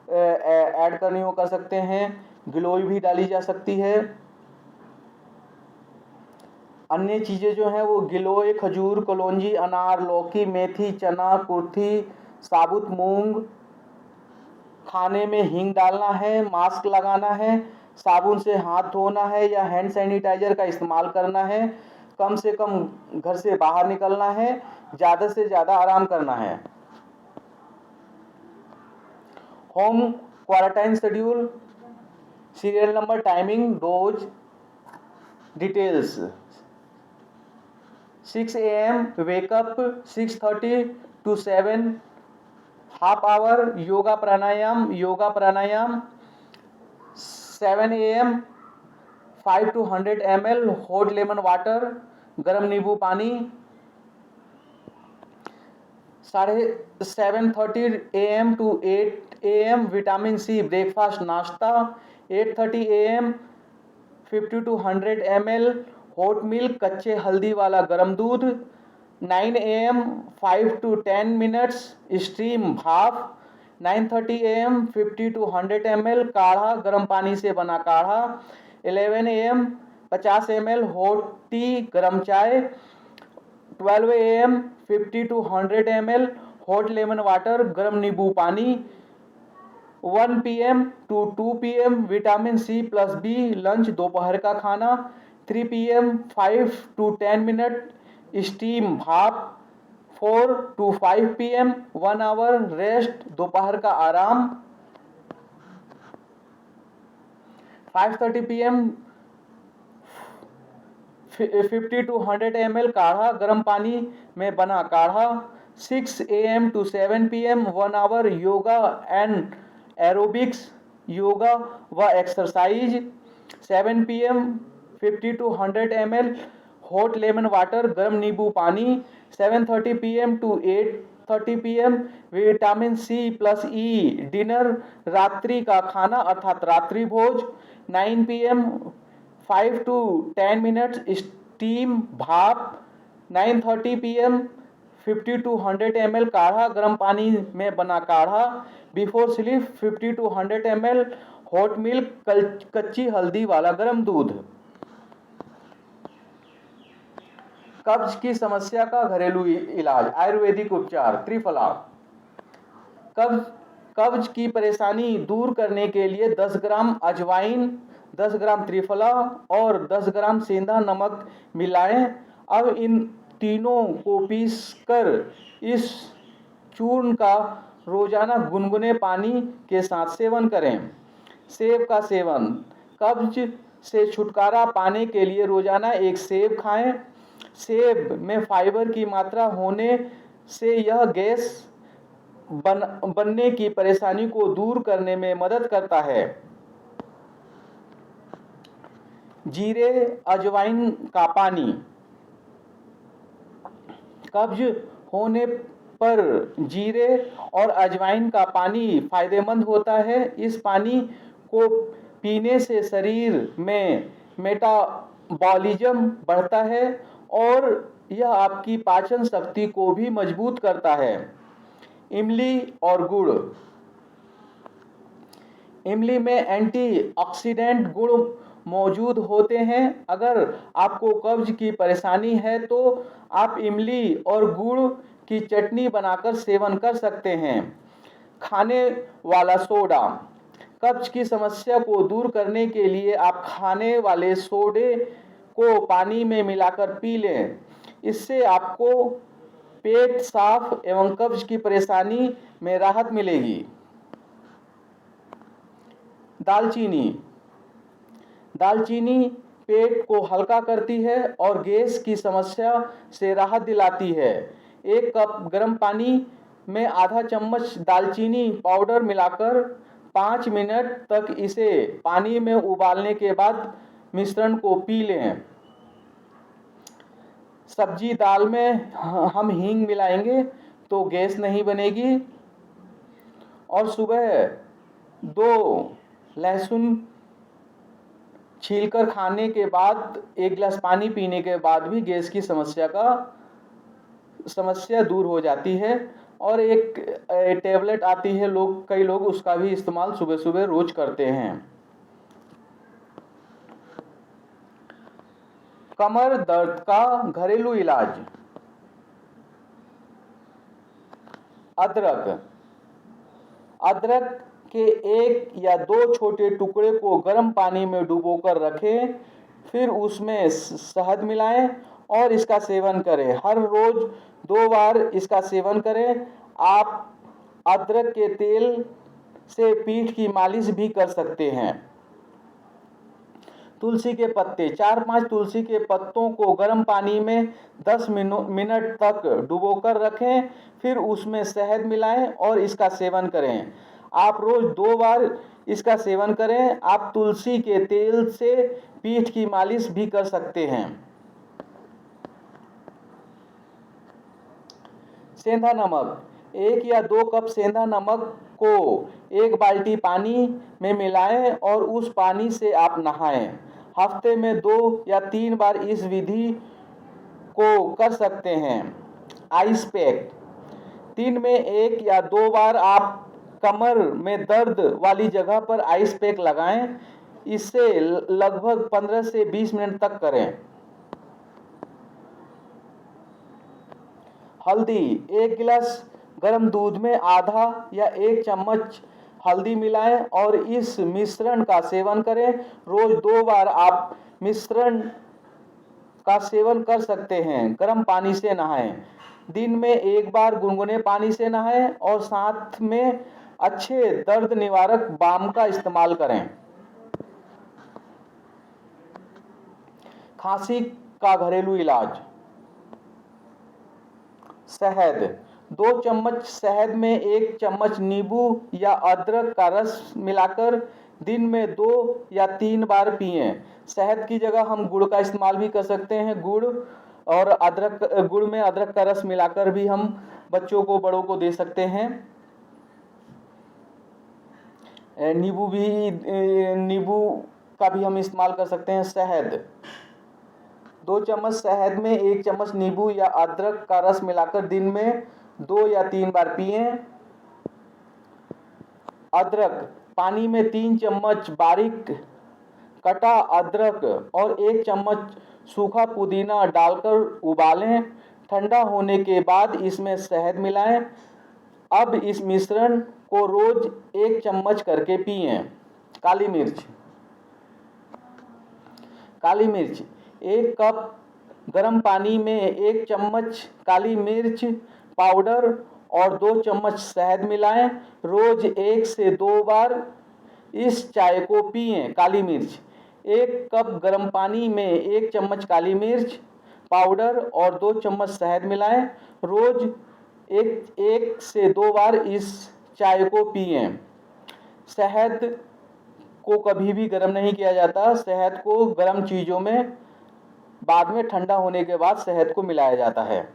ऐड करनी हो कर सकते हैं। गिलोय भी डाली जा सकती है। अन्य चीज़ें जो हैं वो गिलोय, खजूर, कलौंजी, अनार, लौकी, मेथी, चना, कुर्थी, साबुत मूंग। खाने में हींग डालना है, मास्क लगाना है, साबुन से हाथ धोना है या हैंड सैनिटाइजर का इस्तेमाल करना है, कम से कम घर से बाहर निकलना है, ज़्यादा से ज़्यादा आराम करना है। Home quarantine schedule, serial number, timing, dose, details. 6 AM wake up, 6:30 to 7, half hour yoga pranayama. 7 AM 5 to 100 ml hot lemon water, गर्म नींबू पानी। 7:30 AM to 8 AM vitamin C breakfast नाश्ता। 8:30 AM 50 to 100 ml hot milk कच्चे हल्दी वाला गर्म दूध। 9 AM 5 to 10 minutes steam भाप। 9:30 AM 50 to 100 ml काढ़ा गर्म पानी से बना काढ़ा। 11 AM 50 ml हॉट टी गर्म चाय। 12 AM 50 to 100 ml hot lemon water गर्म नींबू पानी। 1 PM to 2 PM vitamin C plus B lunch दोपहर का खाना। 3 PM 5 to 10 मिनट स्टीम भाप। 4 to 5 PM 1 आवर रेस्ट दोपहर का आराम। 5:30 PM 50 to 100 ml काढ़ा गर्म पानी में बना काढ़ा। 6 AM to 7 PM 1 hour yoga and aerobics yoga व exercise. 7 PM 50 to 100 ml hot lemon water गर्म नींबू पानी। 7:30 PM to 8:30 PM vitamin C plus E dinner रात्रि का खाना अर्थात रात्रि भोज। 9 PM 5 to 10 मिनट्स स्टीम भाप। 9:30 PM 50 to 100 ml काढ़ा गर्म पानी में बना काढ़ा। Before sleep 50 to 100 ml hot milk कच्ची हल्दी वाला गर्म दूध। कब्ज की समस्या का घरेलू इलाज, आयुर्वेदिक उपचार, त्रिफला। कब्ज की परेशानी दूर करने के लिए 10 ग्राम अजवाइन, 10 ग्राम त्रिफला और 10 ग्राम सेंधा नमक मिलाएं। अब इन तीनों को पीसकर इस चूर्ण का रोजाना गुनगुने पानी के साथ सेवन करें। सेब का सेवन, कब्ज से छुटकारा पाने के लिए रोजाना एक सेब खाएं। सेब में फाइबर की मात्रा होने से यह गैस बनने की परेशानी को दूर करने में मदद करता है। जीरे अजवाइन का पानी, कब्ज होने पर जीरे और अजवाइन का पानी फायदेमंद होता है। इस पानी को पीने से शरीर में मेटाबॉलिज्म बढ़ता है और यह आपकी पाचन शक्ति को भी मजबूत करता है। इमली और गुड़, इमली में एंटीऑक्सीडेंट गुण मौजूद होते हैं। अगर आपको कब्ज की परेशानी है तो आप इमली और गुड़ की चटनी बनाकर सेवन कर सकते हैं। खाने वाला सोडा, कब्ज की समस्या को दूर करने के लिए आप खाने वाले सोडे को पानी में मिलाकर पी लें। इससे आपको पेट साफ एवं कब्ज की परेशानी में राहत मिलेगी। दालचीनी, दालचीनी पेट को हल्का करती है और गैस की समस्या से राहत दिलाती है। 1 कप गर्म पानी में आधा चम्मच दालचीनी पाउडर मिलाकर 5 मिनट तक इसे पानी में उबालने के बाद मिश्रण को पी लें। सब्जी दाल में हम हींग मिलाएंगे तो गैस नहीं बनेगी। और सुबह 2 लहसुन छीलकर खाने के बाद 1 गिलास पानी पीने के बाद भी गैस की समस्या दूर हो जाती है। और एक टेबलेट आती है, कई लोग उसका भी इस्तेमाल सुबह सुबह रोज करते हैं। कमर दर्द का घरेलू इलाज। अदरक के 1 या 2 छोटे टुकड़े को गर्म पानी में डुबोकर रखें, फिर उसमें शहद मिलाएं और इसका सेवन करें। हर रोज 2 बार इसका सेवन करें। आप अदरक के तेल से पीठ की मालिश भी कर सकते हैं। तुलसी के पत्ते। 4-5 तुलसी के पत्तों को गर्म पानी में 10 मिनट तक डुबोकर रखें, फिर उसमें शहद मिलाएं और इसका सेवन करें। आप रोज 2 बार इसका सेवन करें। आप तुलसी के तेल से पीठ की मालिश भी कर सकते हैं। सेंधा नमक। 1 या 2 कप सेंधा नमक को 1 बाल्टी पानी में मिलाएं और उस पानी से आप नहाएं। हफ्ते में 2 या 3 बार इस विधि को कर सकते हैं। Ice pack. दिन में 1 या 2 बार आप कमर में दर्द वाली जगह पर आइस पैक लगाएं। इसे लगभग 15 से 20 मिनट तक करें। हल्दी। 1 गिलास गर्म दूध में आधा या 1 चम्मच हल्दी मिलाएं और इस मिश्रण का सेवन करें। रोज 2 बार आप मिश्रण का सेवन कर सकते हैं। गर्म पानी से नहाएं। दिन में 1 बार गुनगुने पानी से नहाएं और साथ में अच्छे दर्द निवारक बाम का इस्तेमाल करें। खांसी का घरेलू इलाज। शहद। 2 चम्मच शहद में 1 चम्मच नींबू या अदरक का रस मिलाकर दिन में 2 या 3 बार पिएं। शहद की जगह हम गुड़ का इस्तेमाल भी कर सकते हैं। गुड़ में अदरक का रस मिलाकर भी हम बच्चों को, बड़ों को दे सकते हैं। नींबू का भी हम इस्तेमाल कर सकते हैं। शहद। 2 चम्मच शहद में 1 चम्मच नींबू या अदरक का रस मिलाकर दिन में 2 या 3 बार पिएं। अदरक। पानी में 3 चम्मच बारीक कटा अदरक और 1 चम्मच सूखा पुदीना डालकर उबालें। ठंडा होने के बाद इसमें शहद मिलाएं। अब इस मिश्रण को रोज 1 चम्मच करके पिएं। काली मिर्च। 1 कप गर्म पानी में 1 चम्मच काली मिर्च पाउडर और 2 चम्मच शहद मिलाएं। रोज 1 से 2 बार इस चाय को पिएं। काली मिर्च। 1 कप गर्म पानी में 1 चम्मच काली मिर्च पाउडर और 2 चम्मच शहद मिलाएं। रोज 1 से 2 बार इस चाय को पिएं। शहद को कभी भी गर्म नहीं किया जाता। शहद को गर्म चीज़ों में बाद में ठंडा होने के बाद शहद को मिलाया जाता है।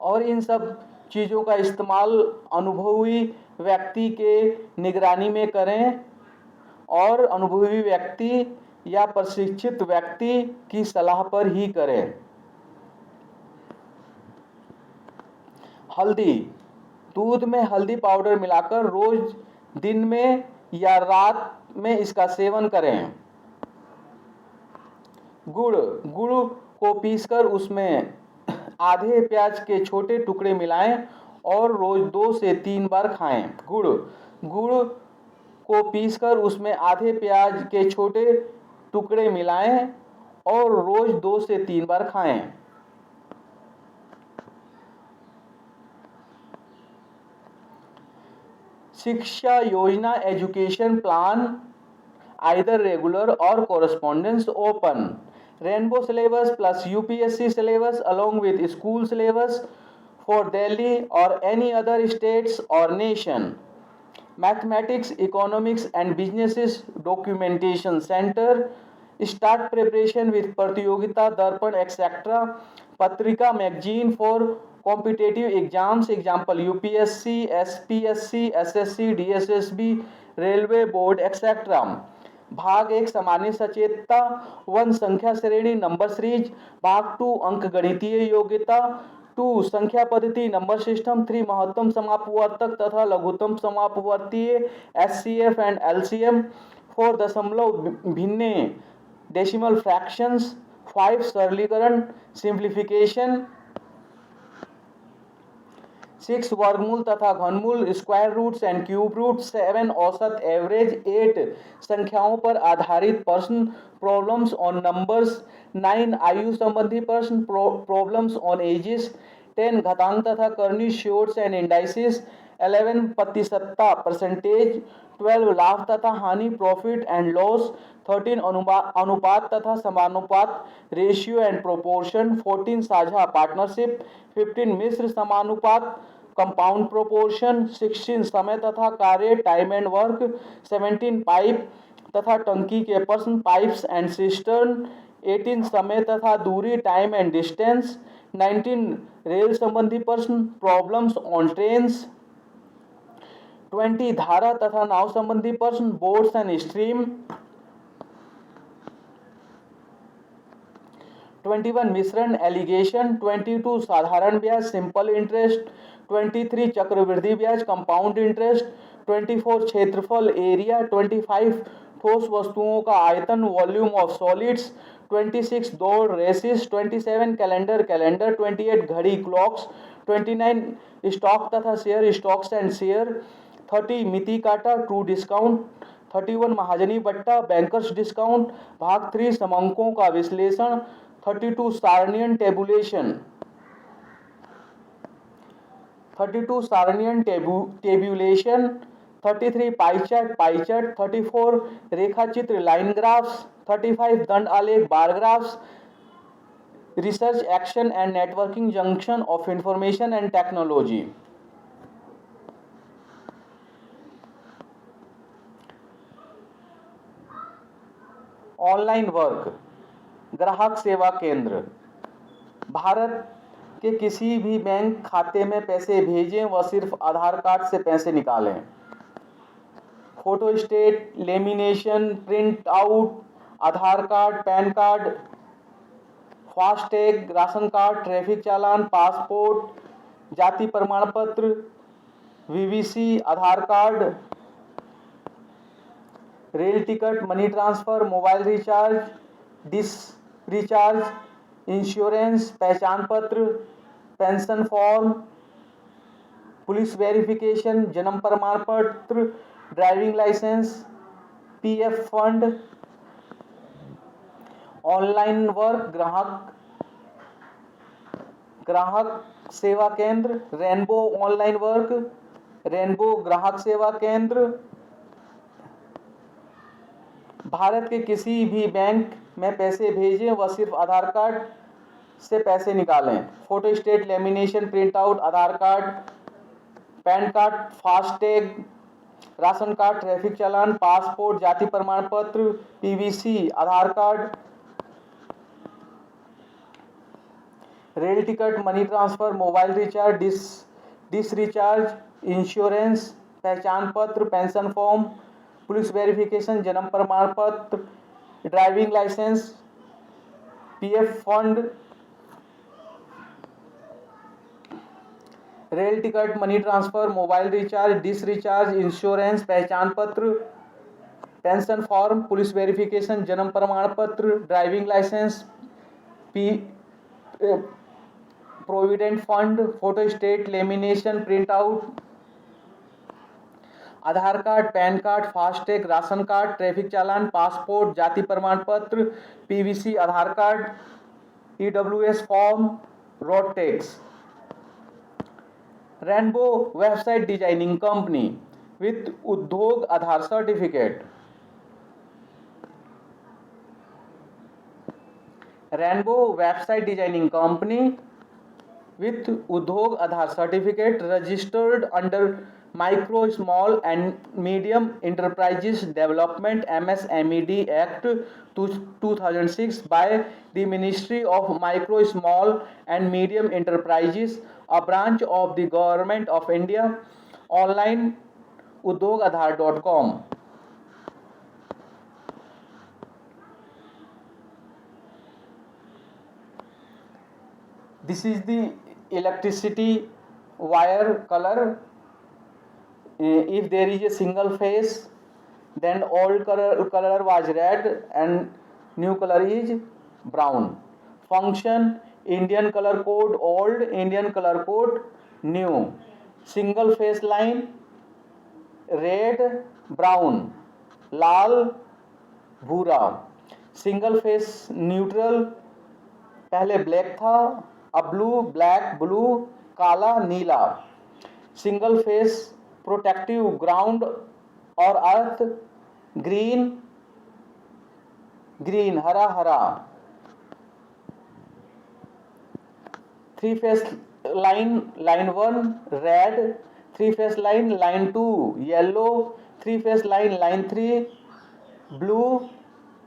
और इन सब चीज़ों का इस्तेमाल अनुभवी व्यक्ति के निगरानी में करें और अनुभवी व्यक्ति या प्रशिक्षित व्यक्ति की सलाह पर ही करें। हल्दी। दूध में हल्दी पाउडर मिलाकर रोज दिन में या रात में इसका सेवन करें। गुड़ को पीसकर उसमें आधे प्याज के छोटे टुकड़े मिलाएं और रोज 2 से 3 बार खाएं। गुड़ को पीसकर उसमें आधे प्याज के छोटे टुकड़े मिलाएं और रोज 2 से 3 बार खाएं। शिक्षा योजना education plan either regular or correspondence open. Rainbow syllabus plus UPSC syllabus along with school syllabus for Delhi or any other states or nation. Mathematics, Economics and Businesses Documentation Center. Start preparation with Pratyogita Darpan etc. Patrika magazine for competitive exams, example UPSC, SPSC, SSC, DSSB, Railway Board etc. भाग 1 सामान्य सचेतता 1 संख्या श्रेणी number series. भाग 2 अंक गणितीय योग्यता 2 संख्या पद्धति नंबर सिस्टम 3 महत्तम समापवर्तक तथा लघुत्तम समापवर्तीय एचसीएफ एंड एलसीएम 4 दशमलव भिन्न डेसिमल फ्रैक्शंस 5 सरलीकरण सिंप्लीफिकेशन 6 वर्गमूल तथा घनमूल square roots and cube roots 7 औसत एवरेज 8 संख्याओं पर आधारित प्रश्न प्रॉब्लम्स ऑन नंबर्स 9 आयु संबंधी प्रश्न प्रॉब्लम्स ऑन एजेस 10 घातांक तथा करनी श्योर्स एंड इंडाइसिस 11 प्रतिशतता परसेंटेज 12 लाभ तथा हानि प्रॉफिट एंड लॉस 13 अनुपात तथा समानुपात रेशियो एंड प्रोपोर्शन 14 साझा पार्टनरशिप 15 मिश्र समानुपात कंपाउंड प्रोपोर्शन 16 समय तथा कार्य टाइम एंड वर्क 17 पाइप तथा टंकी के प्रश्न पाइप्स एंड सिस्टर्न 18 समय तथा दूरी टाइम एंड डिस्टेंस 19 रेल संबंधी प्रश्न प्रॉब्लम्स ऑन ट्रेन्स 20 धारा तथा नाव संबंधी प्रश्न बोट्स एंड स्ट्रीम 21 मिश्रण एलिगेशन 22 साधारण ब्याज सिंपल इंटरेस्ट 23 चक्रवृद्धि ब्याज कंपाउंड इंटरेस्ट 24 क्षेत्रफल एरिया 25 ठोस वस्तुओं का आयतन वॉल्यूम ऑफ सॉलिड्स 26 दौड़ रेसिस 27 कैलेंडर 28 घड़ी क्लॉक्स 29 स्टॉक तथा शेयर स्टॉक्स एंड शेयर 30 मिति काटा ट्रू डिस्काउंट 31 महाजनी बट्टा बैंकर्स डिस्काउंट भाग 3 समंकों का विश्लेषण 32 सारणियन टेबुलेशन 32 सारणियन टेबुलेशन 33 पाई चार्ट 34 रेखा चित्र लाइन ग्राफ्स 35 दंड आलेख बार graphs research action and networking junction of information and technology. Online work ग्राहक सेवा केंद्र भारत के किसी भी बैंक खाते में पैसे भेजें व सिर्फ आधार कार्ड से पैसे निकालें। Photostat lamination print out Aadhaar card PAN card FASTag ration card traffic challan passport जाति प्रमाण पत्र PVC Aadhaar card rail ticket money transfer mobile recharge dish recharge insurance पहचान पत्र पेंशन फॉर्म पुलिस वेरिफिकेशन जन्म प्रमाण पत्र driving licence PF fund. Online work ग्राहक सेवा केंद्र रेनबो ऑनलाइन वर्क रेनबो ग्राहक सेवा केंद्र भारत के किसी भी बैंक में पैसे भेजें व सिर्फ आधार कार्ड से पैसे निकालें। Photostat lamination print out Aadhaar card PAN card FASTag ration card traffic challan passport जाति प्रमाण पत्र PVC Aadhaar card rail ticket money transfer mobile recharge dish recharge insurance पहचान पत्र पेंशन फॉर्म पुलिस वेरिफिकेशन जन्म प्रमाण पत्र driving licence PF fund rail ticket money transfer mobile recharge dish recharge insurance पहचान पत्र पेंशन फॉर्म पुलिस वेरिफिकेशन जन्म प्रमाण पत्र driving licence provident fund photostat lamination print out Aadhaar card PAN card FASTag ration card traffic challan passport जाति प्रमाण पत्र PVC Aadhaar card EWS form road tax. Rainbow website designing company with Udyog Aadhaar certificate Rainbow website designing company with Udhog Aadhaar certificate registered under Micro, Small and Medium Enterprises Development MSMED Act 2006 by the Ministry of Micro, Small and Medium Enterprises, a branch of the Government of India. Online udhogaadhar.com. This is the electricity wire color. If there is a single phase, then old color was red and new color is brown. Function: Indian color code old, Indian color code new. Single phase line red, brown, लाल, भूरा. Single phase neutral पहले black था, अब blue, black, blue, काला, नीला. Single phase protective ground और अर्थ green, green, हरा, हरा. Three phase line, line 1 red, three phase line, line 2 yellow, three phase line, line 3 blue,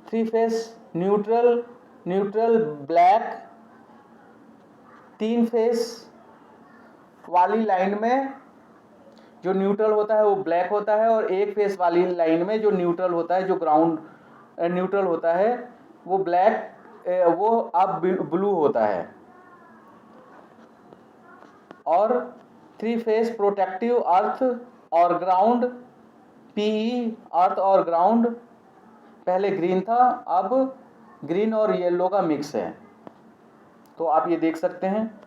three phase neutral, neutral black. तीन face वाली line में जो neutral होता है वो ब्लैक होता है, और एक फेस वाली लाइन में जो न्यूट्रल होता है, जो ग्राउंड न्यूट्रल होता है, वो ब्लैक, वो अब ब्लू होता है. और थ्री फेस प्रोटेक्टिव अर्थ और ग्राउंड पीई, अर्थ और ग्राउंड पहले ग्रीन था, अब ग्रीन और येलो का मिक्स है. तो आप ये देख सकते हैं.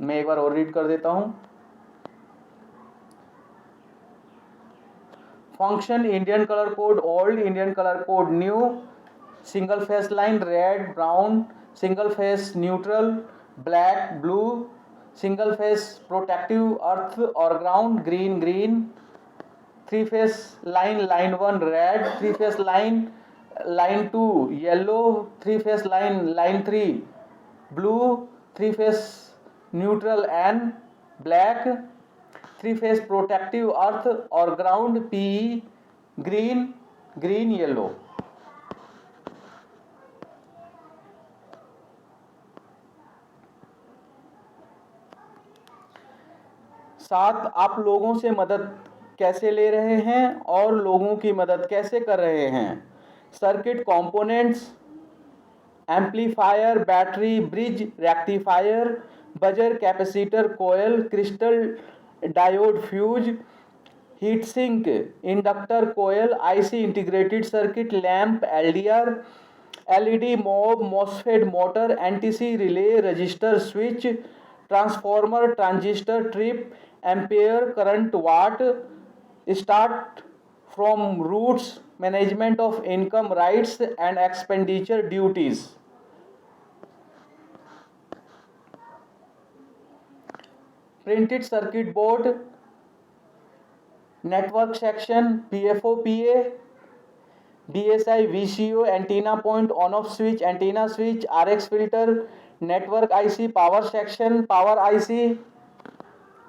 मैं एक बार और रीड कर देता हूं. Function: Indian colour code old, Indian colour code new. Single phase line red, brown. Single phase neutral black, blue. Single phase protective earth और ground green, green. Three phase line, line 1 red, three phase line, line 2 yellow, three phase line, line 3 blue, three phase neutral and black. Three phase protective earth और ground PE green, green, yellow. साथ आप लोगों से मदद कैसे ले रहे हैं और लोगों की मदद कैसे कर रहे हैं. Circuit components: amplifier, battery, bridge, rectifier, buzzer, capacitor, coil, crystal, diode, fuse, heat sink, inductor, coil, IC, integrated circuit, lamp, LDR, LED, mob, MOSFET, motor, NTC, relay, resistor, switch, transformer, transistor, trip, ampere, current, watt. Start from roots, management of income, rights and expenditure duties. Printed circuit board, network section, PFO, PA, BSI, VCO, antenna point, on off switch, antenna switch, RX filter, network IC, power section, power IC,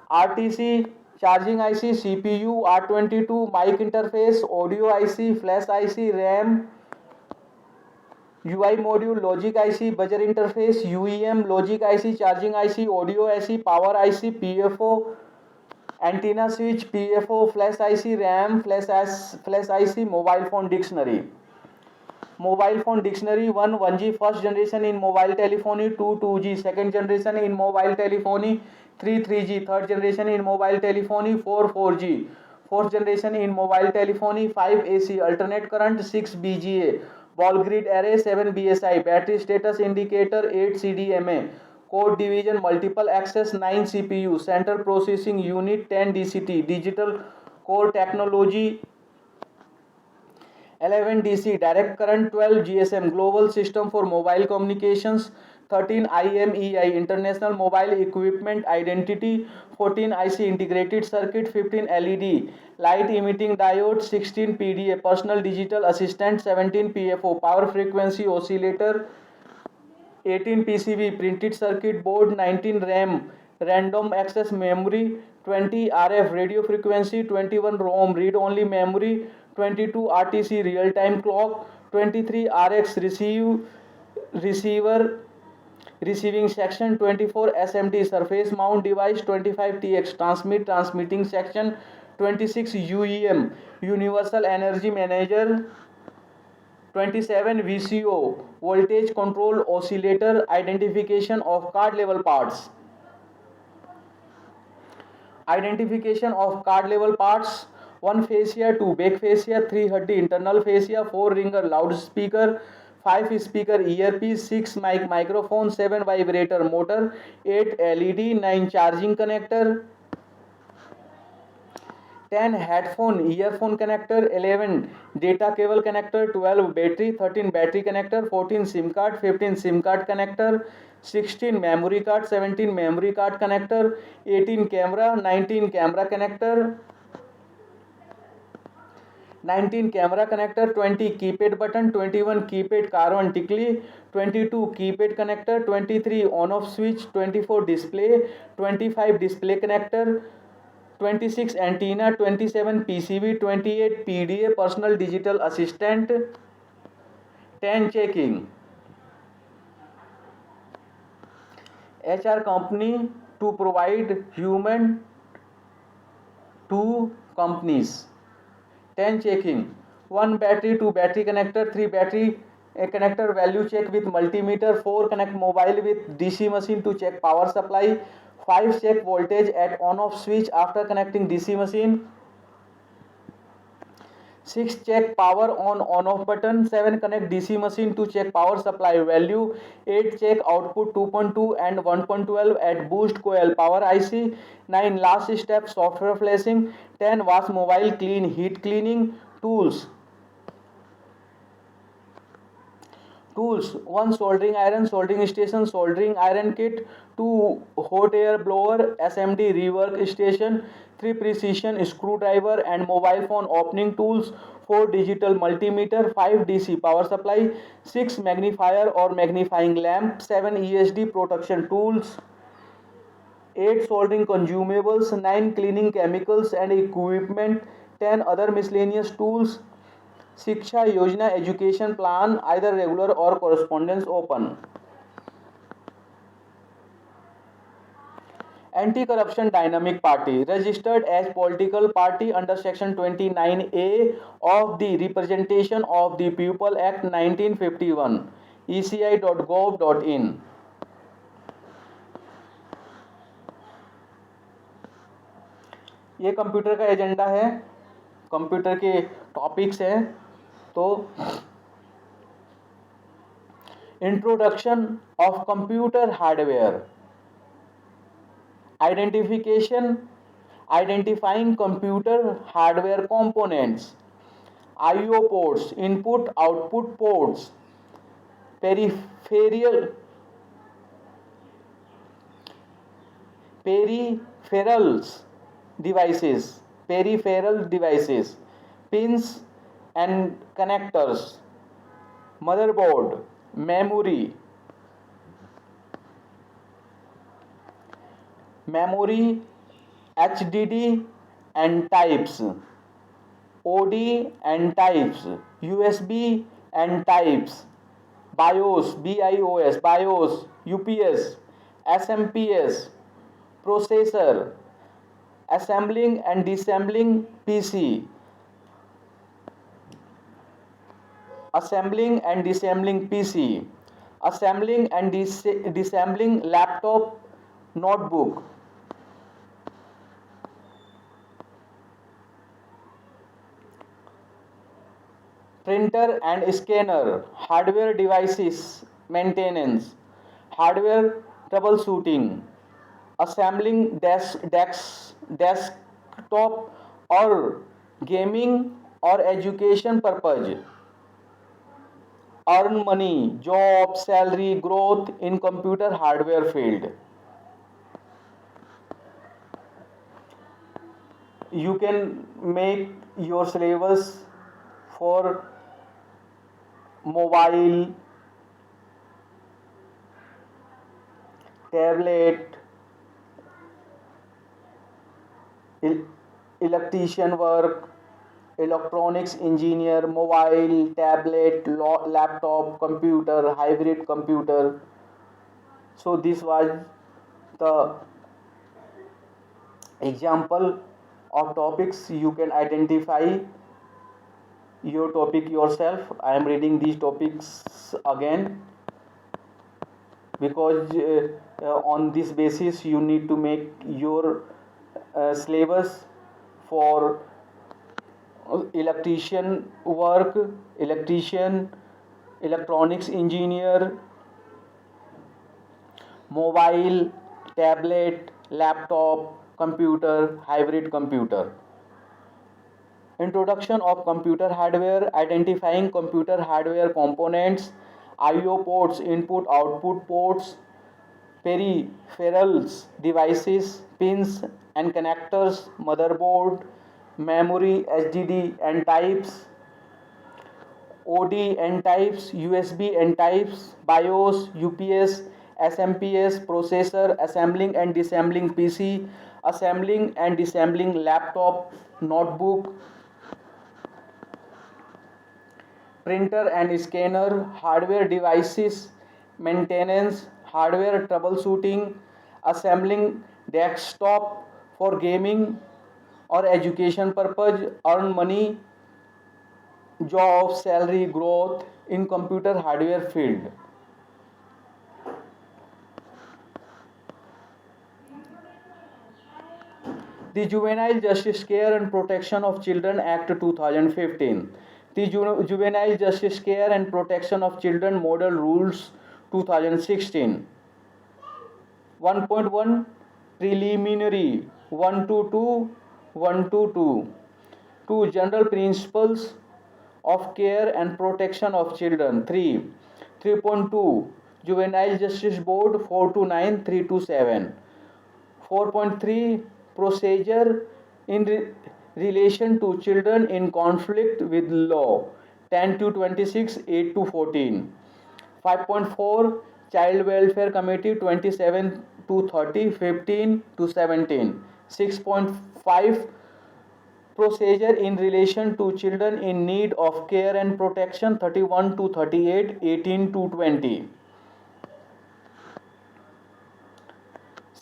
RTC, charging IC, CPU, R22, mic interface, audio IC, flash IC, RAM, UI module, logic IC, buzzer interface, UEM, logic IC, charging IC, audio IC, power IC, PFO, antenna switch, PFO, flash IC, RAM, flash IC. Mobile phone dictionary. Mobile phone dictionary 1 1G first generation in mobile telephony, 2 2G second generation in mobile telephony, 3 3G third generation in mobile telephony, 4 4G fourth generation in mobile telephony, 5 AC alternate current, 6 BGA ball grid array, 7 BSI battery status indicator, 8 CDMA code division multiple access, 9 CPU central processing unit, 10 DCT digital core technology, 11 DC direct current, 12 GSM global system for mobile communications, 13 IMEI international mobile equipment identity, 14 IC integrated circuit, 15 LED light emitting diode, 16 PDA personal digital assistant, 17 PFO power frequency oscillator, 18 PCB printed circuit board, 19 RAM random access memory, 20 RF radio frequency, 21 ROM read only memory, 22 RTC real time clock, 23 RX receiver receiving section, 24 SMD surface mount device, 25 TX transmitting section, 26 UEM universal energy manager, 27 VCO voltage control oscillator, identification of card level parts. Identification of card level parts: 1 fascia, 2 back fascia, 3 huddy internal fascia, 4 ringer loudspeaker, 5 speaker earpiece, 6 microphone, 7 vibrator motor, 8 LED, 9 charging connector, 10 headphone earphone connector, 11 data cable connector, 12 battery, 13 battery connector, 14 SIM card, 15 SIM card connector, 16 memory card, 17 memory card connector, 18 camera, 19 camera connector, 19 camera connector, 20 keypad button, 21 keypad carbon tickly, 22 keypad connector, 23 on off switch, 24 display, 25 display connector, 26 antenna, 27 PCB, 28 PDA personal digital assistant, 10 checking. HR company to provide human to companies. 10 checking. 1 battery, 2 battery connector, 3 battery connector value check with multimeter, 4 connect mobile with DC machine to check power supply, 5 check voltage at on off switch after connecting DC machine, 6 check power on off button, 7 connect DC machine to check power supply value, 8 check output 2.2 and 1.12 at boost coil power IC, 9 last step software flashing, 10 wash mobile clean heat cleaning. Tools: 1 soldering iron, soldering station, soldering iron kit, 2 hot air blower, SMD rework station, 3 precision screwdriver and mobile phone opening tools, 4 digital multimeter, 5 DC power supply, 6 magnifier or magnifying lamp, 7 ESD protection tools, 8 soldering consumables, 9 cleaning chemicals and equipment, 10 other miscellaneous tools. शिक्षा योजना education plan either regular और correspondence open. Anti-corruption dynamic party registered as political party under section 29A of the Representation of the People Act 1951 eci.gov.in. ये computer का agenda है, computer के topics हैं. तो introduction of computer hardware, identifying computer hardware components, IO ports, input output ports, peripheral devices, pins and connectors, motherboard, memory, HDD and types, OD and types, USB and types, BIOS, UPS, SMPS, processor, assembling and disassembling PC, assembling and disassembling laptop, notebook, printer and scanner, hardware devices maintenance, hardware troubleshooting, assembling desktop or gaming or education purpose, earn money, job, salary, growth in computer hardware field. You can make your syllabus for mobile, tablet, electrician work, electronics engineer, mobile, tablet, laptop, computer, hybrid computer. So this was the example of topics. You can identify your topic yourself. I am reading these topics again because on this basis you need to make your syllabus for electrician work, electrician, electronics engineer, mobile, tablet, laptop, computer, hybrid computer. Introduction of computer hardware, identifying computer hardware components, I/O ports, input output ports, peripherals, devices, pins and connectors, motherboard, memory, HDD and types, OD and types, USB and types, BIOS, UPS, SMPS, processor, assembling and disassembling PC, assembling and disassembling laptop, notebook, printer and scanner, hardware devices, maintenance, hardware troubleshooting, assembling desktop for gaming or education purpose, earn money, job, salary, growth in computer hardware field. The Juvenile Justice Care and Protection of Children Act 2015. The Juvenile Justice Care and Protection of Children Model Rules 2016. 1.1 Preliminary 122 122. 2. General Principles of Care and Protection of Children. 3. 3.2 Juvenile Justice Board 429 327. 4.3 Procedure in relation to children in conflict with law 10 to 26 8 to 14. 5.4 Child Welfare Committee 27 to 30 15 to 17. 6.5 Procedure in relation to children in need of care and protection 31 to 38 18 to 20.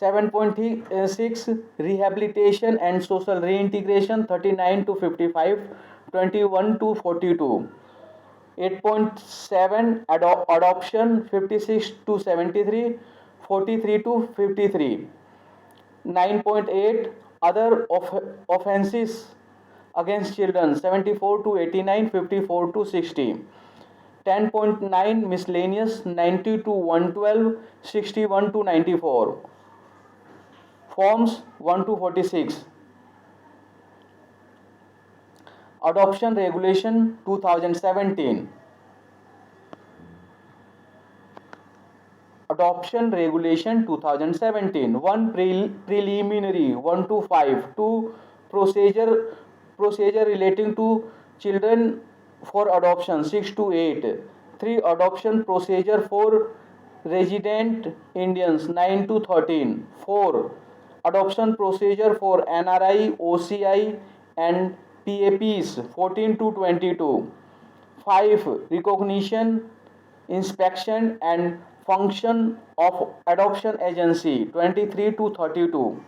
7.6 Rehabilitation and Social Reintegration 39 to 55 21 to 42. 8.7 Adoption 56 to 73 43 to 53. 9.8 Other offenses against children 74 to 89 54 to 60. 10.9 Miscellaneous 90 to 112 61 to 94. Forms 1 to 46. Adoption Regulation 2017. Adoption Regulation 2017. 1 Preliminary 1 to 5. 2 Procedure relating to children for adoption 6 to 8. 3 Adoption Procedure for resident Indians 9 to 13. 4 Adoption Procedure for NRI, OCI and PAPs 14 to 22. 5 Recognition, inspection and function of adoption agency 23 to 32.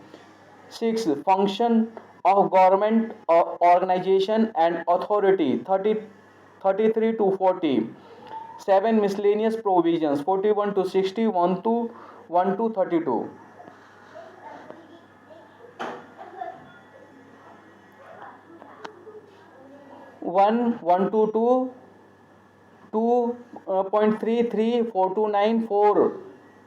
6 Function of government organization and authority 33 to 40. 7 Miscellaneous provisions 41 to 60 1 to 32. 1 1 to 2 2.33 4 to 9 4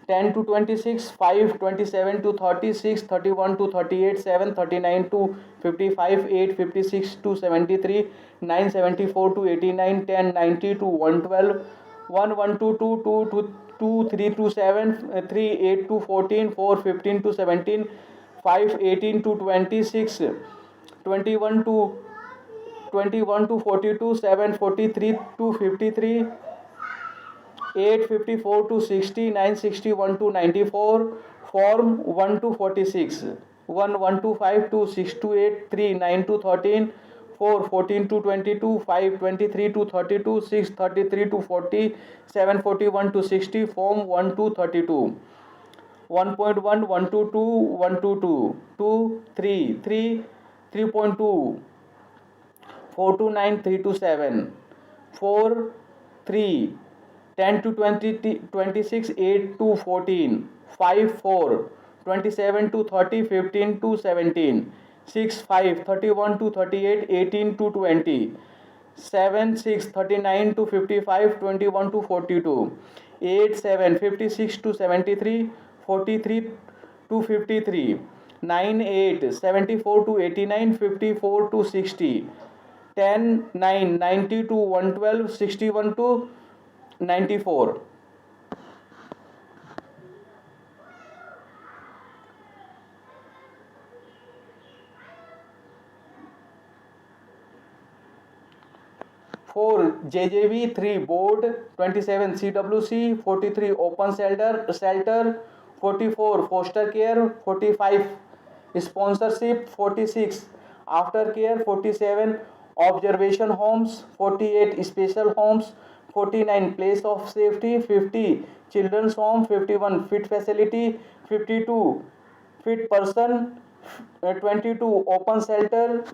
10 to 26 5 27 to 36 31 to 38 7 39 to 55 8 56 to 73 9 74 to 89 10 90 to 112 1 1 to 2 2 to 2 3 to 7 3 8 to 14 4 15 to 17 5 18 to 26 21 to 42 7 43 to 53 854 to 60, 961 to 94, Form 1 to 46, 1125 to 6 to 8, 3 9 to 13, 4 14 to 22, 5 23 to 32, 6 33 to 40, 7 41 to 60, Form 1 to 32. 1.1 1 to 2 1 to 2 2 3 3 3.2 4 to 9 3 to 7 4 3 10 to 20 26 8 to 14 5 4 27 to 30 15 to 17 6 5 31 to 38 18 to 20 7 6 39 to 55 21 to 42 8 7 56 to 73 43 to 53 9 8 74 to 89 54 to 60 10 9 90 to 112 61 to 94. 4 JJV, 3 Board, 27 CWC, 43 Open Shelter, 44 Foster Care, 45 Sponsorship, 46 Aftercare, 47 Observation Homes, 48 Special Homes, 49 Place of Safety, 50 Children's Home, 51 Fit Facility, 52 Fit Person, 22 Open Shelter,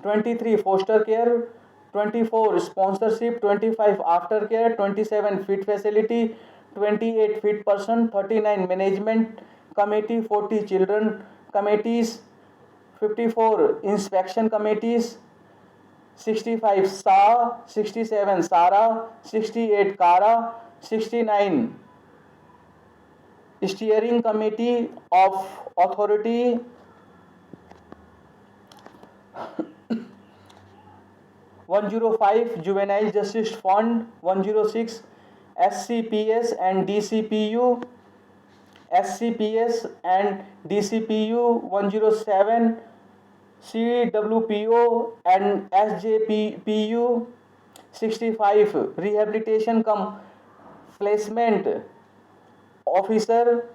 23 foster care, 24 sponsorship, 25 aftercare, 27 fit facility, 28 fit person, 39 management committee, 40 children committees, 54 inspection committees, 65 SA, 67 SARA, 68 KARA, 69 steering committee of authority, 105 Juvenile Justice Fund, 106 SCPS and DCPU, SCPS and DCPU, 107 CWPO and SJPU, 65 Rehabilitation cum Placement Officer,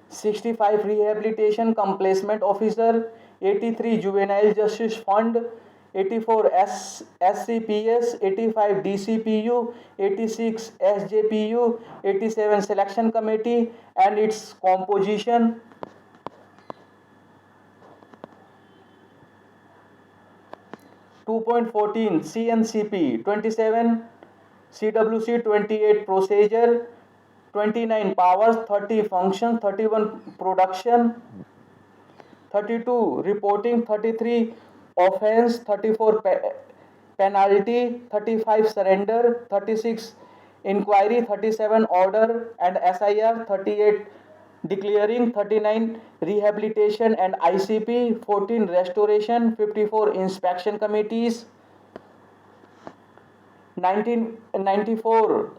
65 Rehabilitation cum Placement Officer, 83 Juvenile Justice Fund, 84 SCPS, 85 DCPU, 86 SJPU, 87 Selection Committee and its composition, 2.14 CNCP, 27 CWC, 28 Procedure, 29 Powers, 30 Functions, 31 Production, 32 Reporting, 33 Offense, 34 Penalty, 35 Surrender, 36 Inquiry, 37 Order and SIR, 38 Declaring, 39 Rehabilitation and ICP, 14 Restoration, 54 Inspection Committees, 1994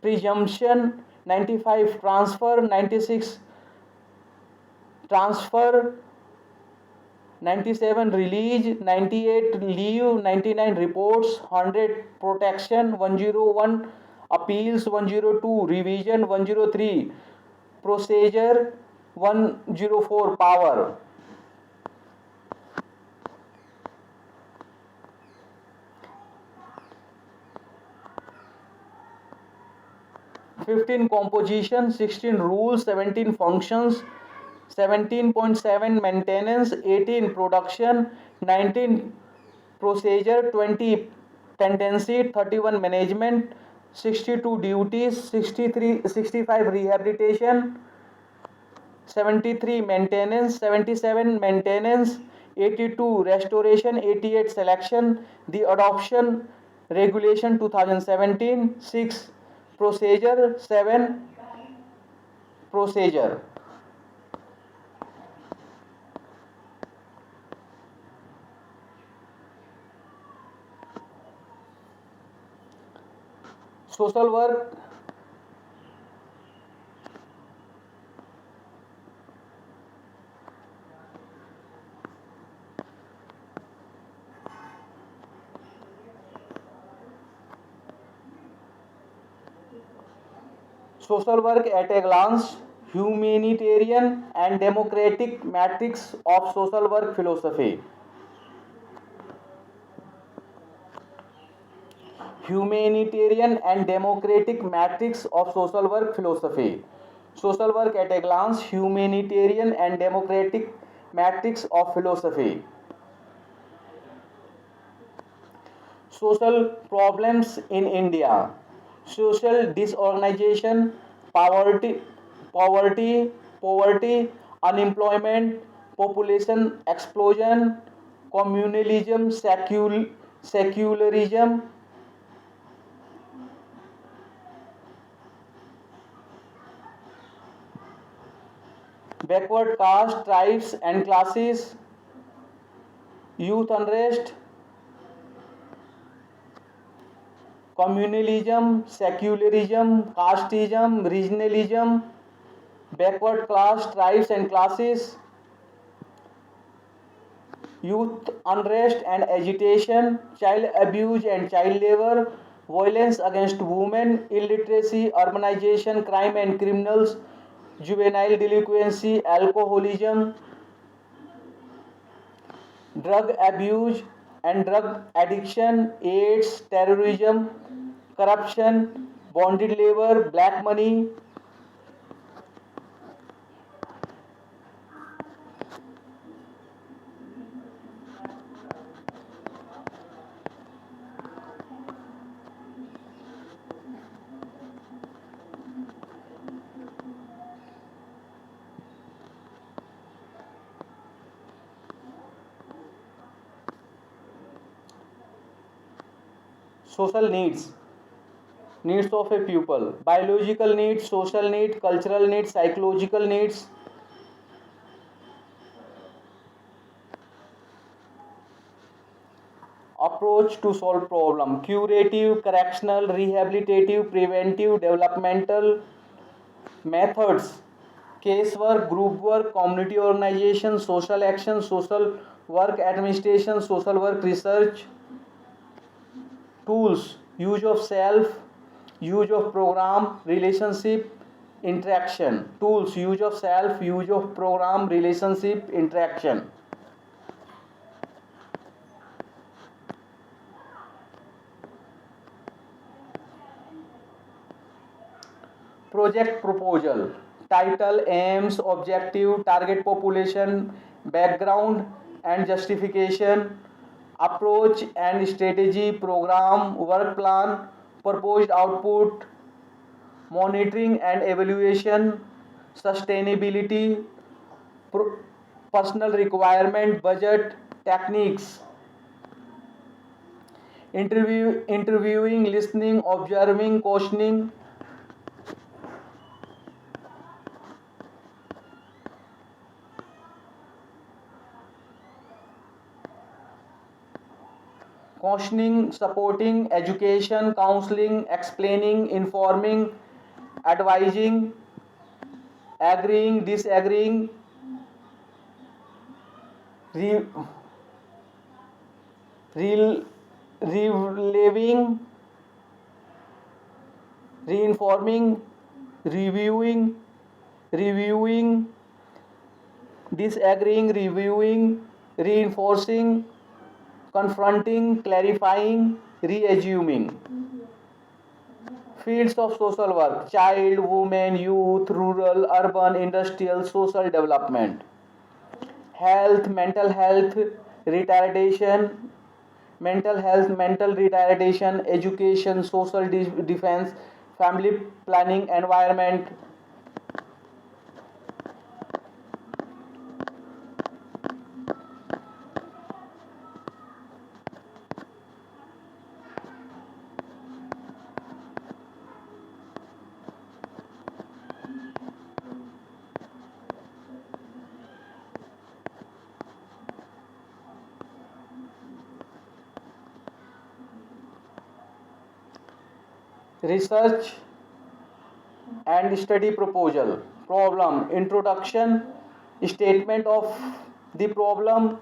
Presumption, 95 Transfer, 96 Transfer, 97 Release, 98 Leave, 99 Reports, 100 Protection, 101 Appeals, 102 Revision, 103 Procedure, 104 Power. 15 Composition, 16 Rules, 17 Functions, 17.7 Maintenance, 18 Production, 19 Procedure, 20 Tendency, 31 Management, 62 Duties, 65 Rehabilitation, 73 Maintenance, 77 Maintenance, 82 Restoration, 88 Selection, the Adoption Regulation 2017, 6 Procedure, 7 Procedure. Social work, Social work at a glance, humanitarian and democratic matrix of social work philosophy. Humanitarian and democratic matrix of social work philosophy. Social work at a glance, humanitarian and democratic matrix of philosophy. Social problems in India: social disorganization, poverty, poverty, unemployment, population explosion, communalism, secularism, backward caste, tribes and classes, youth unrest, communalism, secularism, casteism, regionalism, backward class, tribes and classes, youth unrest and agitation, child abuse and child labor, violence against women, illiteracy, urbanization, crime and criminals, juvenile delinquency, alcoholism, drug abuse and drug addiction, AIDS, terrorism, corruption, bonded labor, black money. Social needs of a pupil: biological needs, social needs, cultural needs, psychological needs. Approach to solve problem: curative, correctional, rehabilitative, preventive, developmental. Methods: casework, group work, community organization, social action, social work administration, social work research. Tools: use of self, use of program, relationship, interaction. Tools: use of self, use of program, relationship, interaction. Project proposal: title, aims, objective, target population, background and justification, approach and strategy, program, work plan, proposed output, monitoring and evaluation, sustainability, personal requirement, budget, techniques. Interviewing, listening, observing, questioning. Questioning, supporting, education, counseling, explaining, informing, advising, agreeing, disagreeing, re, reliving, reinforming, reviewing, disagreeing, reviewing, reinforcing, confronting, clarifying, re-assuming. Fields of social work: child, women, youth, rural, urban, industrial, social development. Health, mental health, retardation, mental retardation, education, social defense, family planning, environment. Research and study proposal. Problem: introduction, statement of the problem,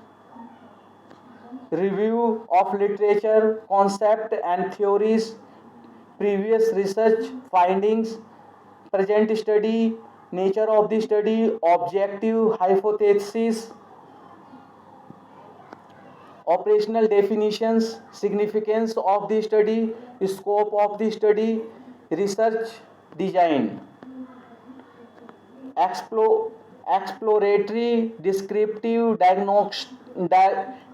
review of literature, concept and theories, previous research findings, present study, nature of the study, objective, hypothesis, operational definitions, significance of the study, scope of the study, research design, exploratory, descriptive,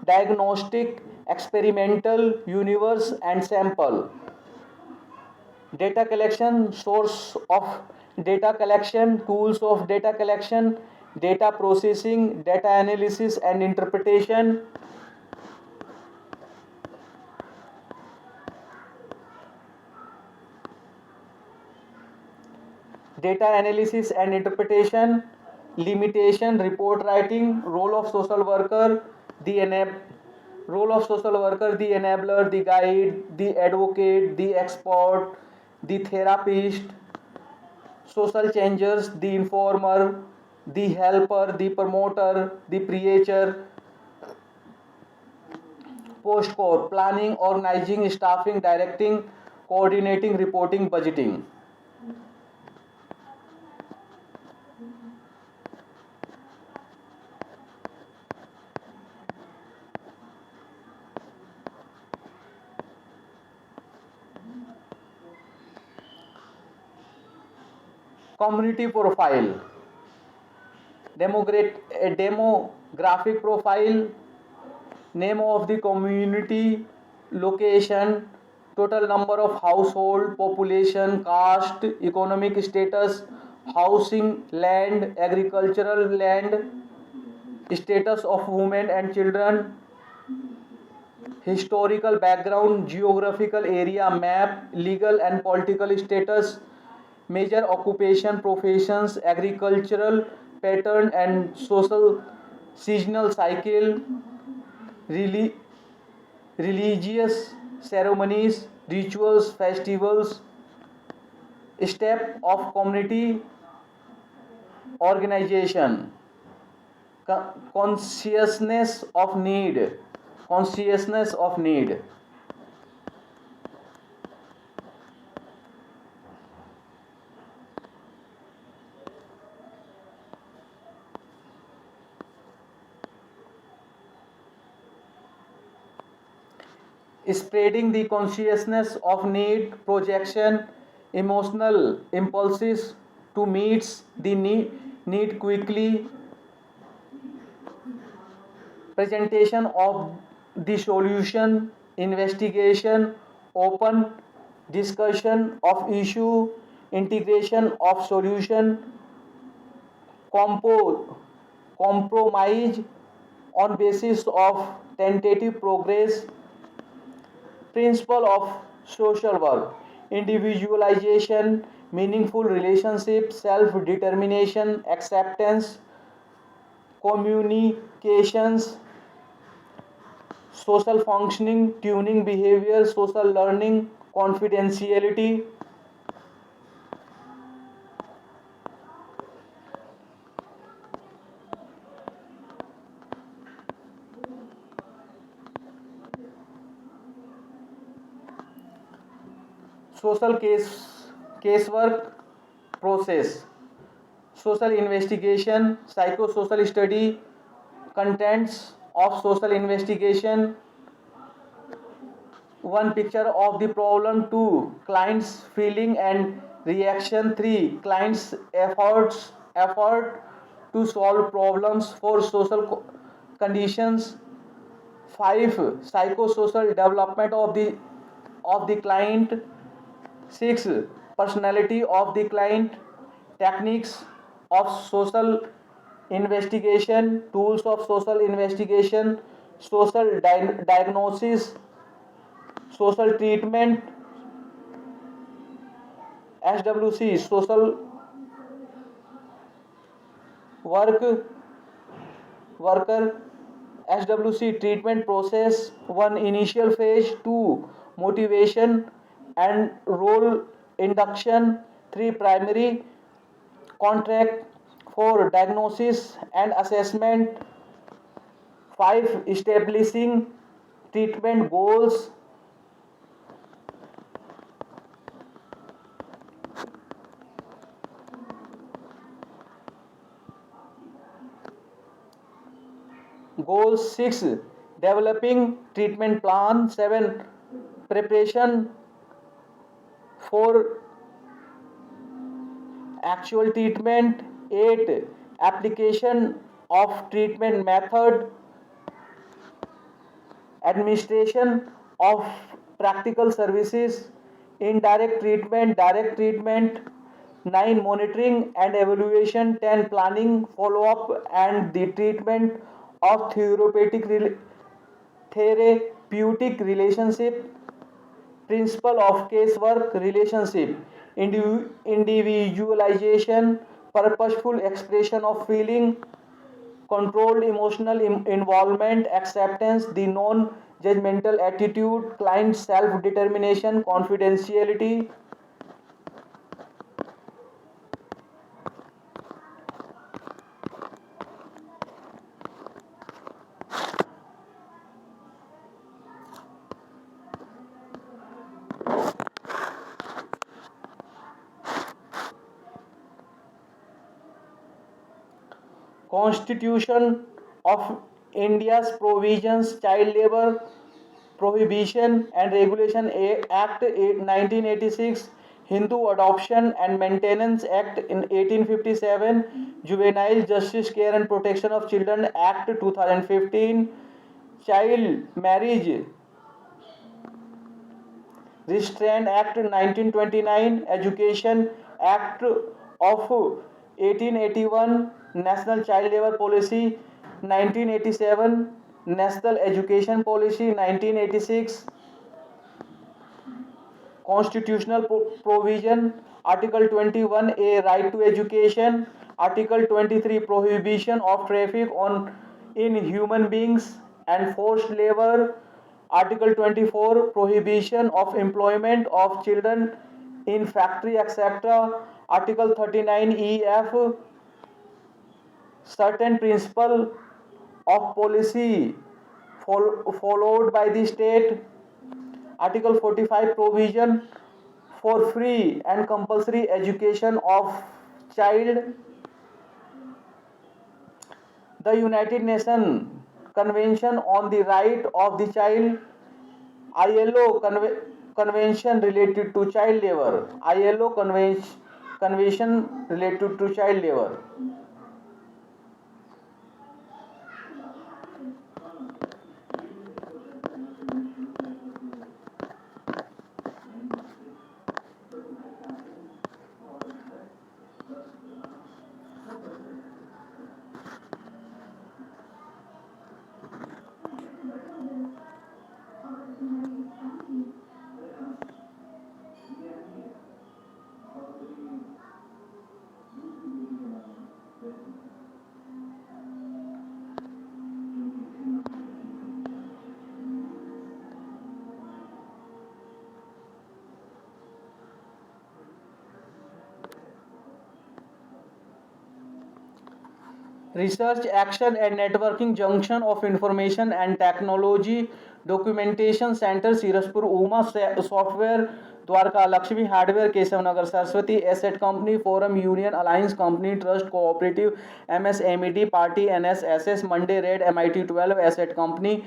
diagnostic, experimental, universe, and sample. Data collection, source of data collection, tools of data collection, data processing, data analysis and interpretation. Data analysis and interpretation, limitation, report writing, role of social worker, the role of social worker, the enabler, the guide, the advocate, the expert, the therapist, social changers, the informer, the helper, the promoter, the preacher, post-core, planning, organizing, staffing, directing, coordinating, reporting, budgeting. Community profile, demographic profile, name of the community, location, total number of household, population, caste, economic status, housing, land, agricultural land, status of women and children, historical background, geographical area map, legal and political status, major occupation, professions, agricultural pattern and social seasonal cycle, reli- religious ceremonies, rituals, festivals, step of community organization, consciousness of need, consciousness of need. Spreading the consciousness of need, projection, emotional impulses to meet the need quickly, presentation of the solution, investigation, open discussion of issue, integration of solution, compromise on basis of tentative progress, principle of social work, individualization, meaningful relationship, self-determination, acceptance, communications, social functioning, tuning behavior, social learning, confidentiality. Social casework process, social investigation, psychosocial study, contents of social investigation, one picture of the problem, two clients feeling and reaction, three clients effort to solve problems, four social conditions, five psychosocial development of the client, six personality of the client, techniques of social investigation, tools of social investigation, social diagnosis, social treatment, SWC, social work worker, SWC treatment process, one initial phase, two motivation and role induction, three primary contract, four diagnosis and assessment, five establishing treatment goals, Goal 6, developing treatment plan. 7, preparation for actual treatment. 8, application of treatment method. Administration of practical services. Indirect treatment, direct treatment. 9, monitoring and evaluation. 10, planning, follow up and the treatment of therapeutic relationship. Principle of casework relationship. Individualization, purposeful expression of feeling. Controlled emotional involvement. Acceptance, the non judgmental attitude. Client self determination. Confidentiality. Constitution of India's provisions. Child labor Prohibition and Regulation Act 1986, Hindu Adoption and Maintenance Act in 1857, Juvenile Justice Care and Protection of Children Act 2015, Child Marriage Restraint Act 1929, Education Act of 1881, National Child Labour Policy 1987, National Education Policy 1986, Constitutional provision. Article 21A, right to education. Article 23, prohibition of traffic on in human beings and forced labor. Article 24, prohibition of employment of children in factory, etc. Article 39EF, certain principle of policy followed by the state. Article 45, provision for free and compulsory education of child. The United Nations Convention on the Right of the Child. ILO Convention related to child labor. ILO Convention related to child labor. Research, Action and Networking Junction of Information and Technology Documentation Center, Siraspur, UMA Software, Dwarka, Lakshmi Hardware, Kesavnagar, Saraswati Asset Company, Forum Union Alliance Company, Trust Cooperative, MSMED, Party, NSSS, Monday Red, MIT 12 Asset Company,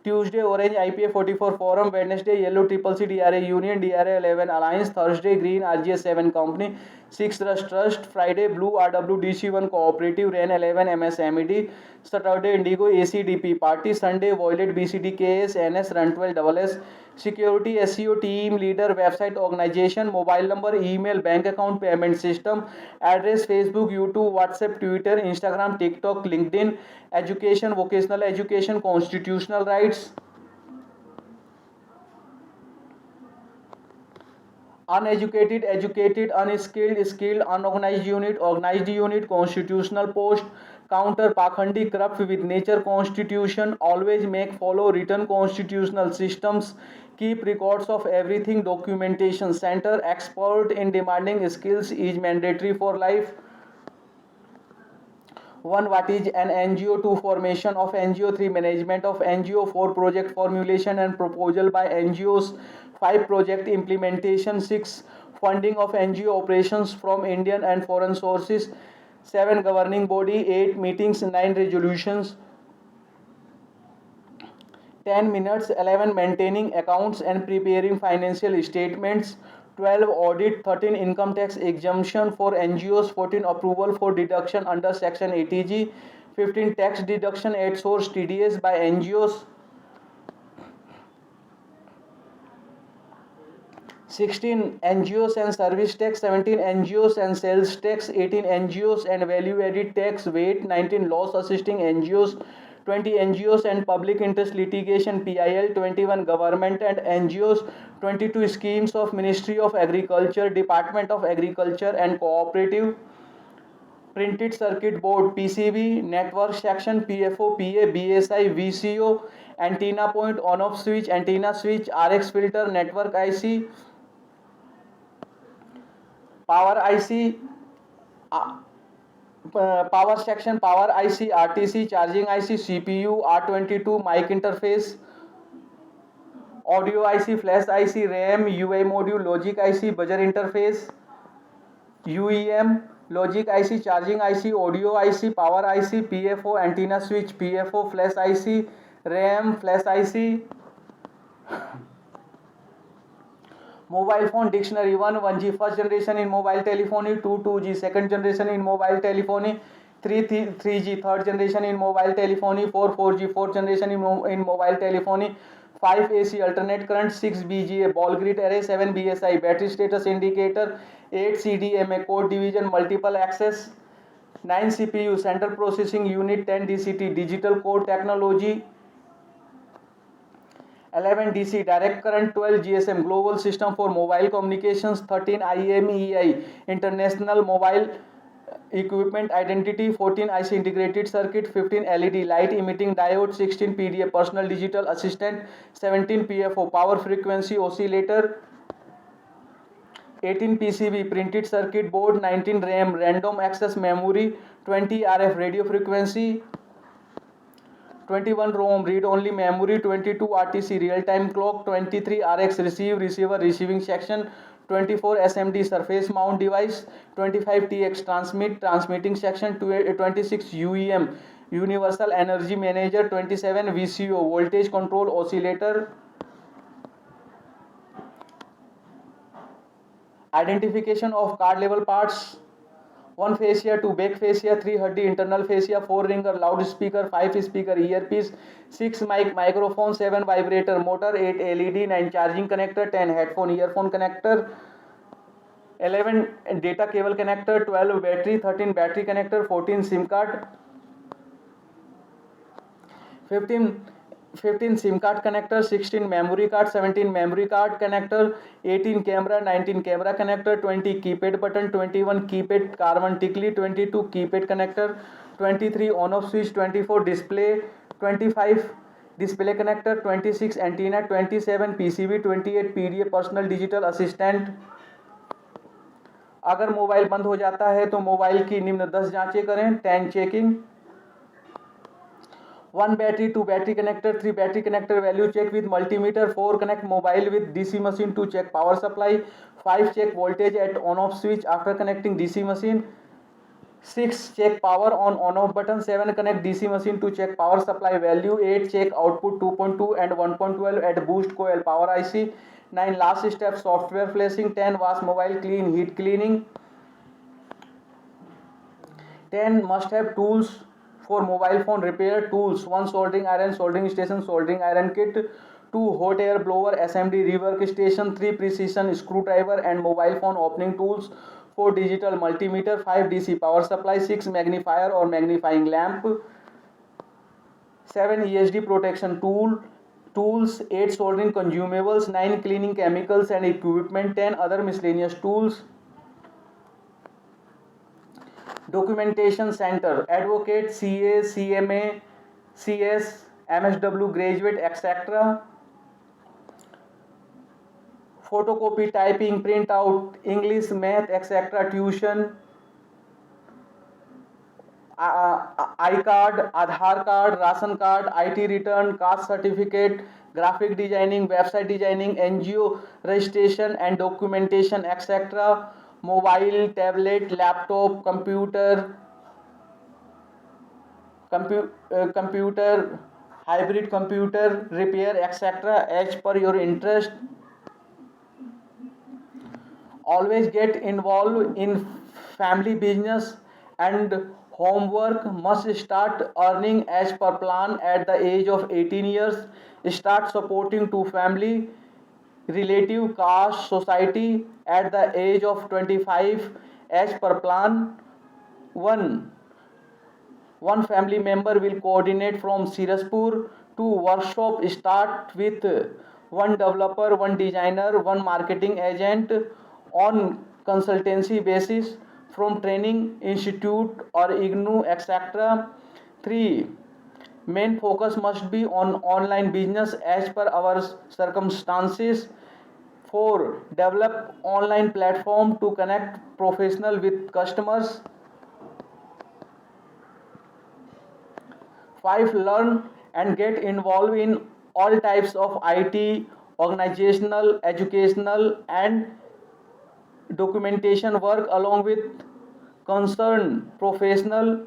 Tuesday Orange, IPA 44 Forum, Wednesday Yellow Triple C DRA Union, DRA 11 Alliance, Thursday Green RGS 7 Company, 6 Trust, Friday Blue RWDC 1 Cooperative, REN 11 MSMED, Saturday Indigo ACDP Party, Sunday Violet BCD KS NS Run 12 SS, Security SEO Team Leader, Website Organization, Mobile Number, Email, Bank Account, Payment System, Address, Facebook, YouTube, WhatsApp, Twitter, Instagram, TikTok, LinkedIn, Education, Vocational Education, Constitutional Rights. Uneducated, educated, unskilled, skilled, unorganized unit, organized unit, constitutional post, counter, pakhandi, corrupt with nature, constitution, always make, follow, written constitutional systems, keep records of everything, documentation center, expert in demanding skills is mandatory for life. 1. What is an NGO? 2. Formation of NGO. 3. Management of NGO. 4. Project formulation and proposal by NGOs. 5. Project implementation. 6. Funding of NGO operations from Indian and foreign sources. 7. Governing body. 8. Meetings. 9. Resolutions. 10 minutes. 11 maintaining accounts and preparing financial statements. 12 audit. 13 income tax exemption for NGOs. 14 approval for deduction under section 80G. 15 tax deduction at source TDS by NGOs. 16 NGOs and service tax. 17 NGOs and sales tax. 18 NGOs and value added tax weight. 19 loss assisting NGOs. 20 NGOs and public interest litigation PIL. 21 government and NGOs. 22 schemes of Ministry of Agriculture, Department of Agriculture and Cooperative. Printed circuit board PCB, network section PFO, PA, BSI, VCO, antenna point, on off switch, antenna switch, RX filter, network IC, power IC, power section, power IC, RTC, charging IC, CPU, R22, mic interface, audio IC, flash IC, RAM, UI module, logic IC, buzzer interface, UEM, logic IC, charging IC, audio IC, power IC, PFO, antenna switch, PFO, flash IC, RAM, flash IC. Mobile phone dictionary. 1 1G first generation in mobile telephony. 2 2G second generation in mobile telephony. 3 3G third generation in mobile telephony. 4 4G fourth generation in mobile telephony. 5 AC alternate current. 6 BGA ball grid array. 7 BSI battery status indicator. 8 CDMA code division multiple access. 9 CPU central processing unit. 10 DCT digital code technology. 11 DC direct current. 12 GSM global system for mobile communications. 13 IMEI international mobile equipment identity. 14 IC integrated circuit. 15 LED light emitting diode. 16 PDA personal digital assistant. 17 PFO power frequency oscillator. 18 PCB printed circuit board. 19 RAM random access memory. 20 RF radio frequency. 21 ROM read only memory. 22 RTC real time clock. 23 RX receive receiver receiving section. 24 SMD surface mount device. 25 TX transmit transmitting section. 26 UEM universal energy manager. 27 VCO voltage control oscillator. Identification of card level parts. 1 fascia, 2 back fascia, 3 huddy internal fascia, 4 ringer loudspeaker, 5 speaker earpiece, 6 mic microphone, 7 vibrator motor, 8 LED, 9 charging connector, 10 headphone earphone connector, 11 data cable connector, 12 battery, 13 battery connector, 14 SIM card, 15 SIM card connector, 16 memory card, 17 memory card connector, 18 camera, 19 camera connector, 20 keypad button, 21 keypad carbon tickly, 22 keypad connector, 23 on off switch, 24 display, 25 display connector, 26 antenna, 27 PCB, 28 PDA personal digital assistant. अगर mobile बंद हो जाता है तो mobile की निम्न 10 जांचें करें। 10 checking. 1 battery, 2 battery connector, 3 battery connector value check with multimeter, 4 connect mobile with DC machine to check power supply, 5 check voltage at on off switch after connecting DC machine, 6 check power on off button, 7 connect DC machine to check power supply value, 8 check output 2.2 and 1.12 at boost coil power IC, 9 last step software flashing, 10 wash mobile clean heat cleaning, 10 must have tools for mobile phone repair tools, 1 soldering iron, soldering station, soldering iron kit, 2 hot air blower, SMD rework station, 3 precision screwdriver and mobile phone opening tools, 4 digital multimeter, 5 DC power supply, 6 magnifier or magnifying lamp, 7 ESD protection tools, 8 soldering consumables, 9 cleaning chemicals and equipment, 10 other miscellaneous tools. Documentation center, advocate, CA, CMA, CS, MSW graduate, etc. Photocopy, typing, print out, English, math, etc. tuition, iCard, Aadhaar card, ration card, IT return, caste certificate, graphic designing, website designing, NGO registration and documentation, etc. Mobile, tablet, laptop, computer, hybrid computer repair, etc. as per your interest. Always get involved in family business and homework. Must start earning as per plan at the age of 18 years. Start supporting to family, relative, caste, society at the age of 25 as per plan. One one family member will coordinate from Siraspur to workshop. Start with one developer, one designer, one marketing agent on consultancy basis from training institute or IGNU, etc. 3. Main focus must be on online business as per our circumstances. 4. Develop online platform to connect professional with customers. 5. Learn and get involved in all types of IT, organizational, educational, and documentation work along with concerned professional.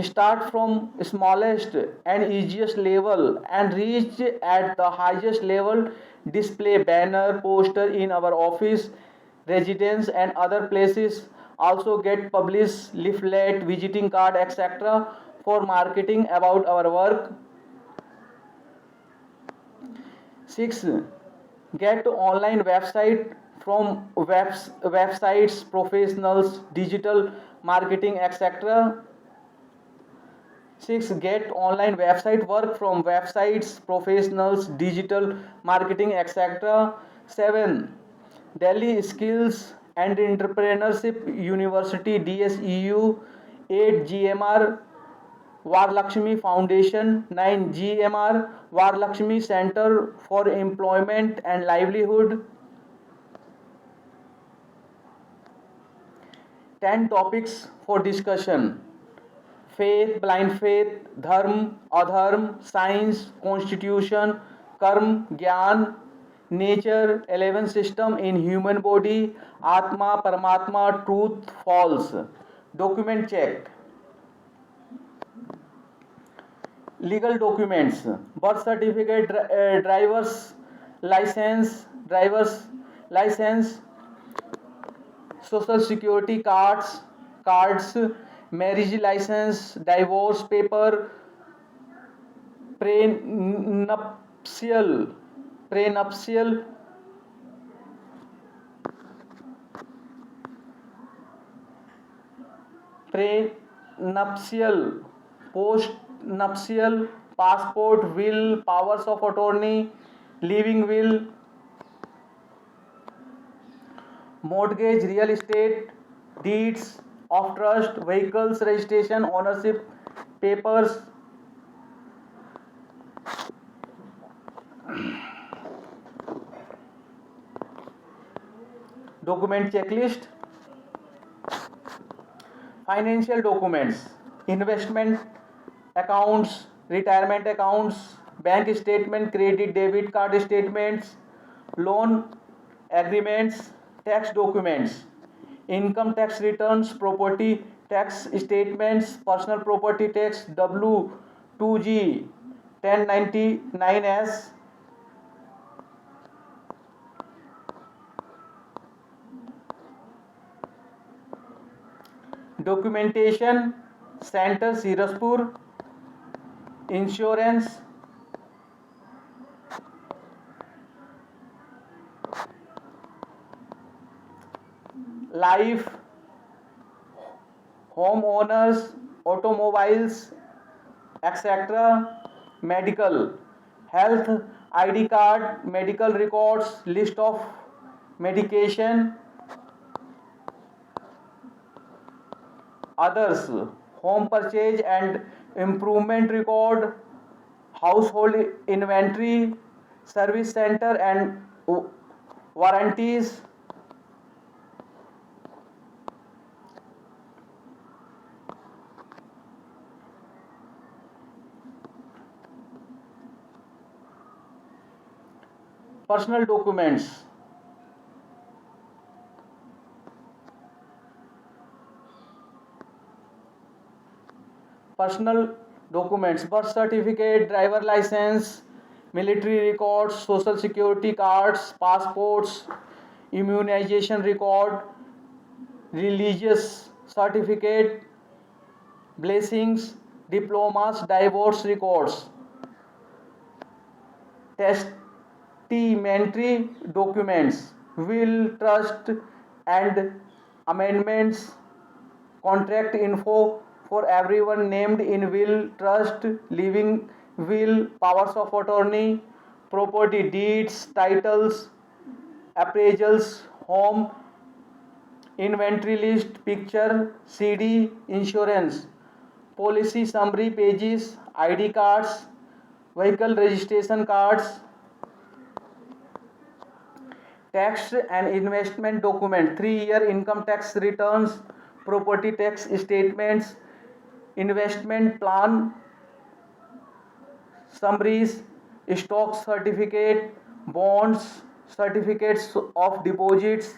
Start from smallest and easiest level and reach at the highest level. Display banner, poster in our office, residence, and other places. Also get published leaflet, visiting card, etc. for marketing about our work. 6. Get online website from websites, professionals, digital marketing, etc. 6. Get online website work from websites, professionals, digital marketing, etc. 7. Delhi Skills and Entrepreneurship University DSEU. 8. GMR Varalakshmi Foundation. 9. GMR Varalakshmi Center for Employment and Livelihood. 10 topics for discussion: faith, blind faith, dharma, adharma, science, constitution, karma, gyan, nature, 11 system in human body, atma, paramatma, truth, false. Document check. Legal documents: birth certificate, driver's license, social security cards, marriage license, divorce paper, prenuptial prenuptial prenuptial post nuptial, passport, will, powers of attorney, living will, mortgage, real estate, deeds of trust, vehicles registration, ownership papers. Document checklist: financial documents, investment accounts, retirement accounts, bank statement, credit debit card statements, loan agreements, tax documents, income tax returns, property tax statements, personal property tax, W2G 1099S. Documentation Center, Siraspur. Insurance, life, homeowners, automobiles, etc. Medical, health, ID card, medical records, list of medication. Others, home purchase and improvement record, household inventory, service center and warranties. Personal documents: personal documents: birth certificate, driver license, military records, social security cards, passports, immunization record, religious certificate, blessings, diplomas, divorce records, testamentary documents, will, trust and amendments, contract info for everyone named in will, trust, living will, powers of attorney, property deeds, titles, appraisals, home, inventory list, picture, CD, insurance, policy summary pages, ID cards, vehicle registration cards, tax and investment document, 3-year income tax returns, property tax statements, investment plan summaries, stock certificate, bonds, certificates of deposits,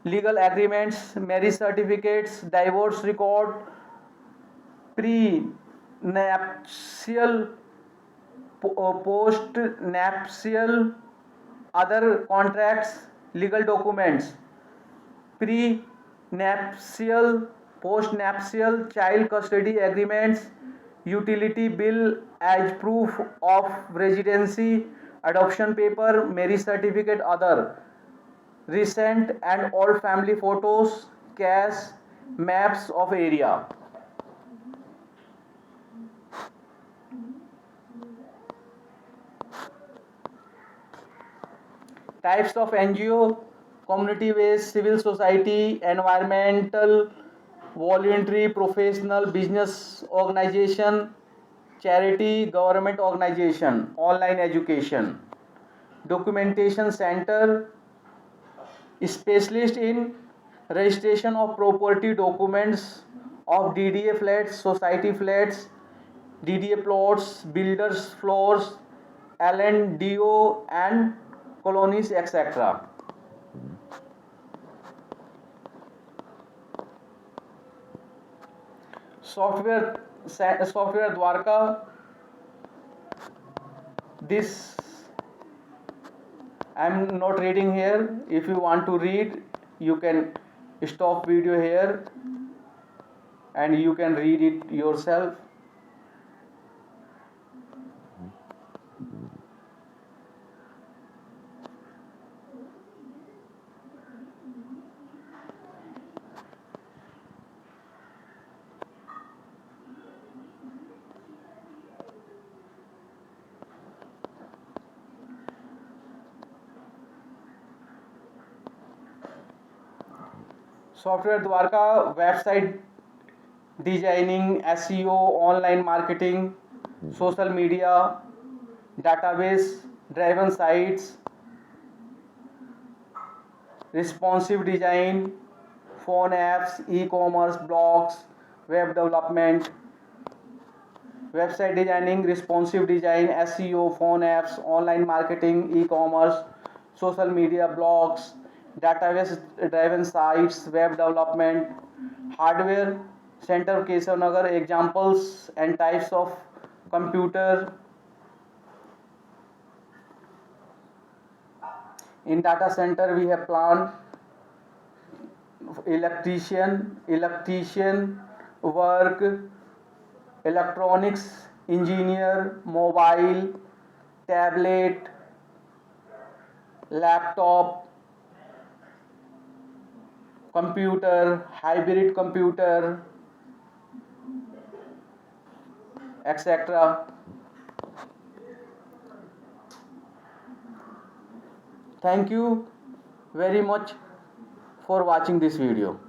legal agreements, marriage certificates, divorce record, pre-nuptial, post-nuptial, other contracts, legal documents, pre-nuptial, post-nuptial, child custody agreements, utility bill as proof of residency, adoption paper, marriage certificate, other, recent and old family photos, cash, maps of area. Types of NGO: community based, civil society, environmental, voluntary, professional, business organization, charity, government organization, online education. Documentation center: specialist in registration of property documents of DDA flats, society flats, DDA plots, builders floors, LNDO and colonies, etc. Software Dwarka. This I am not reading here. If you want to read, you can stop video here and you can read it yourself. Software Dwarka, website designing, SEO, online marketing, social media, database driven sites, responsive design, phone apps, e-commerce, blogs, web development, website designing, responsive design, SEO, phone apps, online marketing, e-commerce, social media, blogs, database driven sites, web development, hardware center Kesav Nagar, examples and types of computer. In data center we have plant, electrician work, electronics engineer, mobile, tablet, laptop, computer, hybrid computer, etc. Thank you very much for watching this video.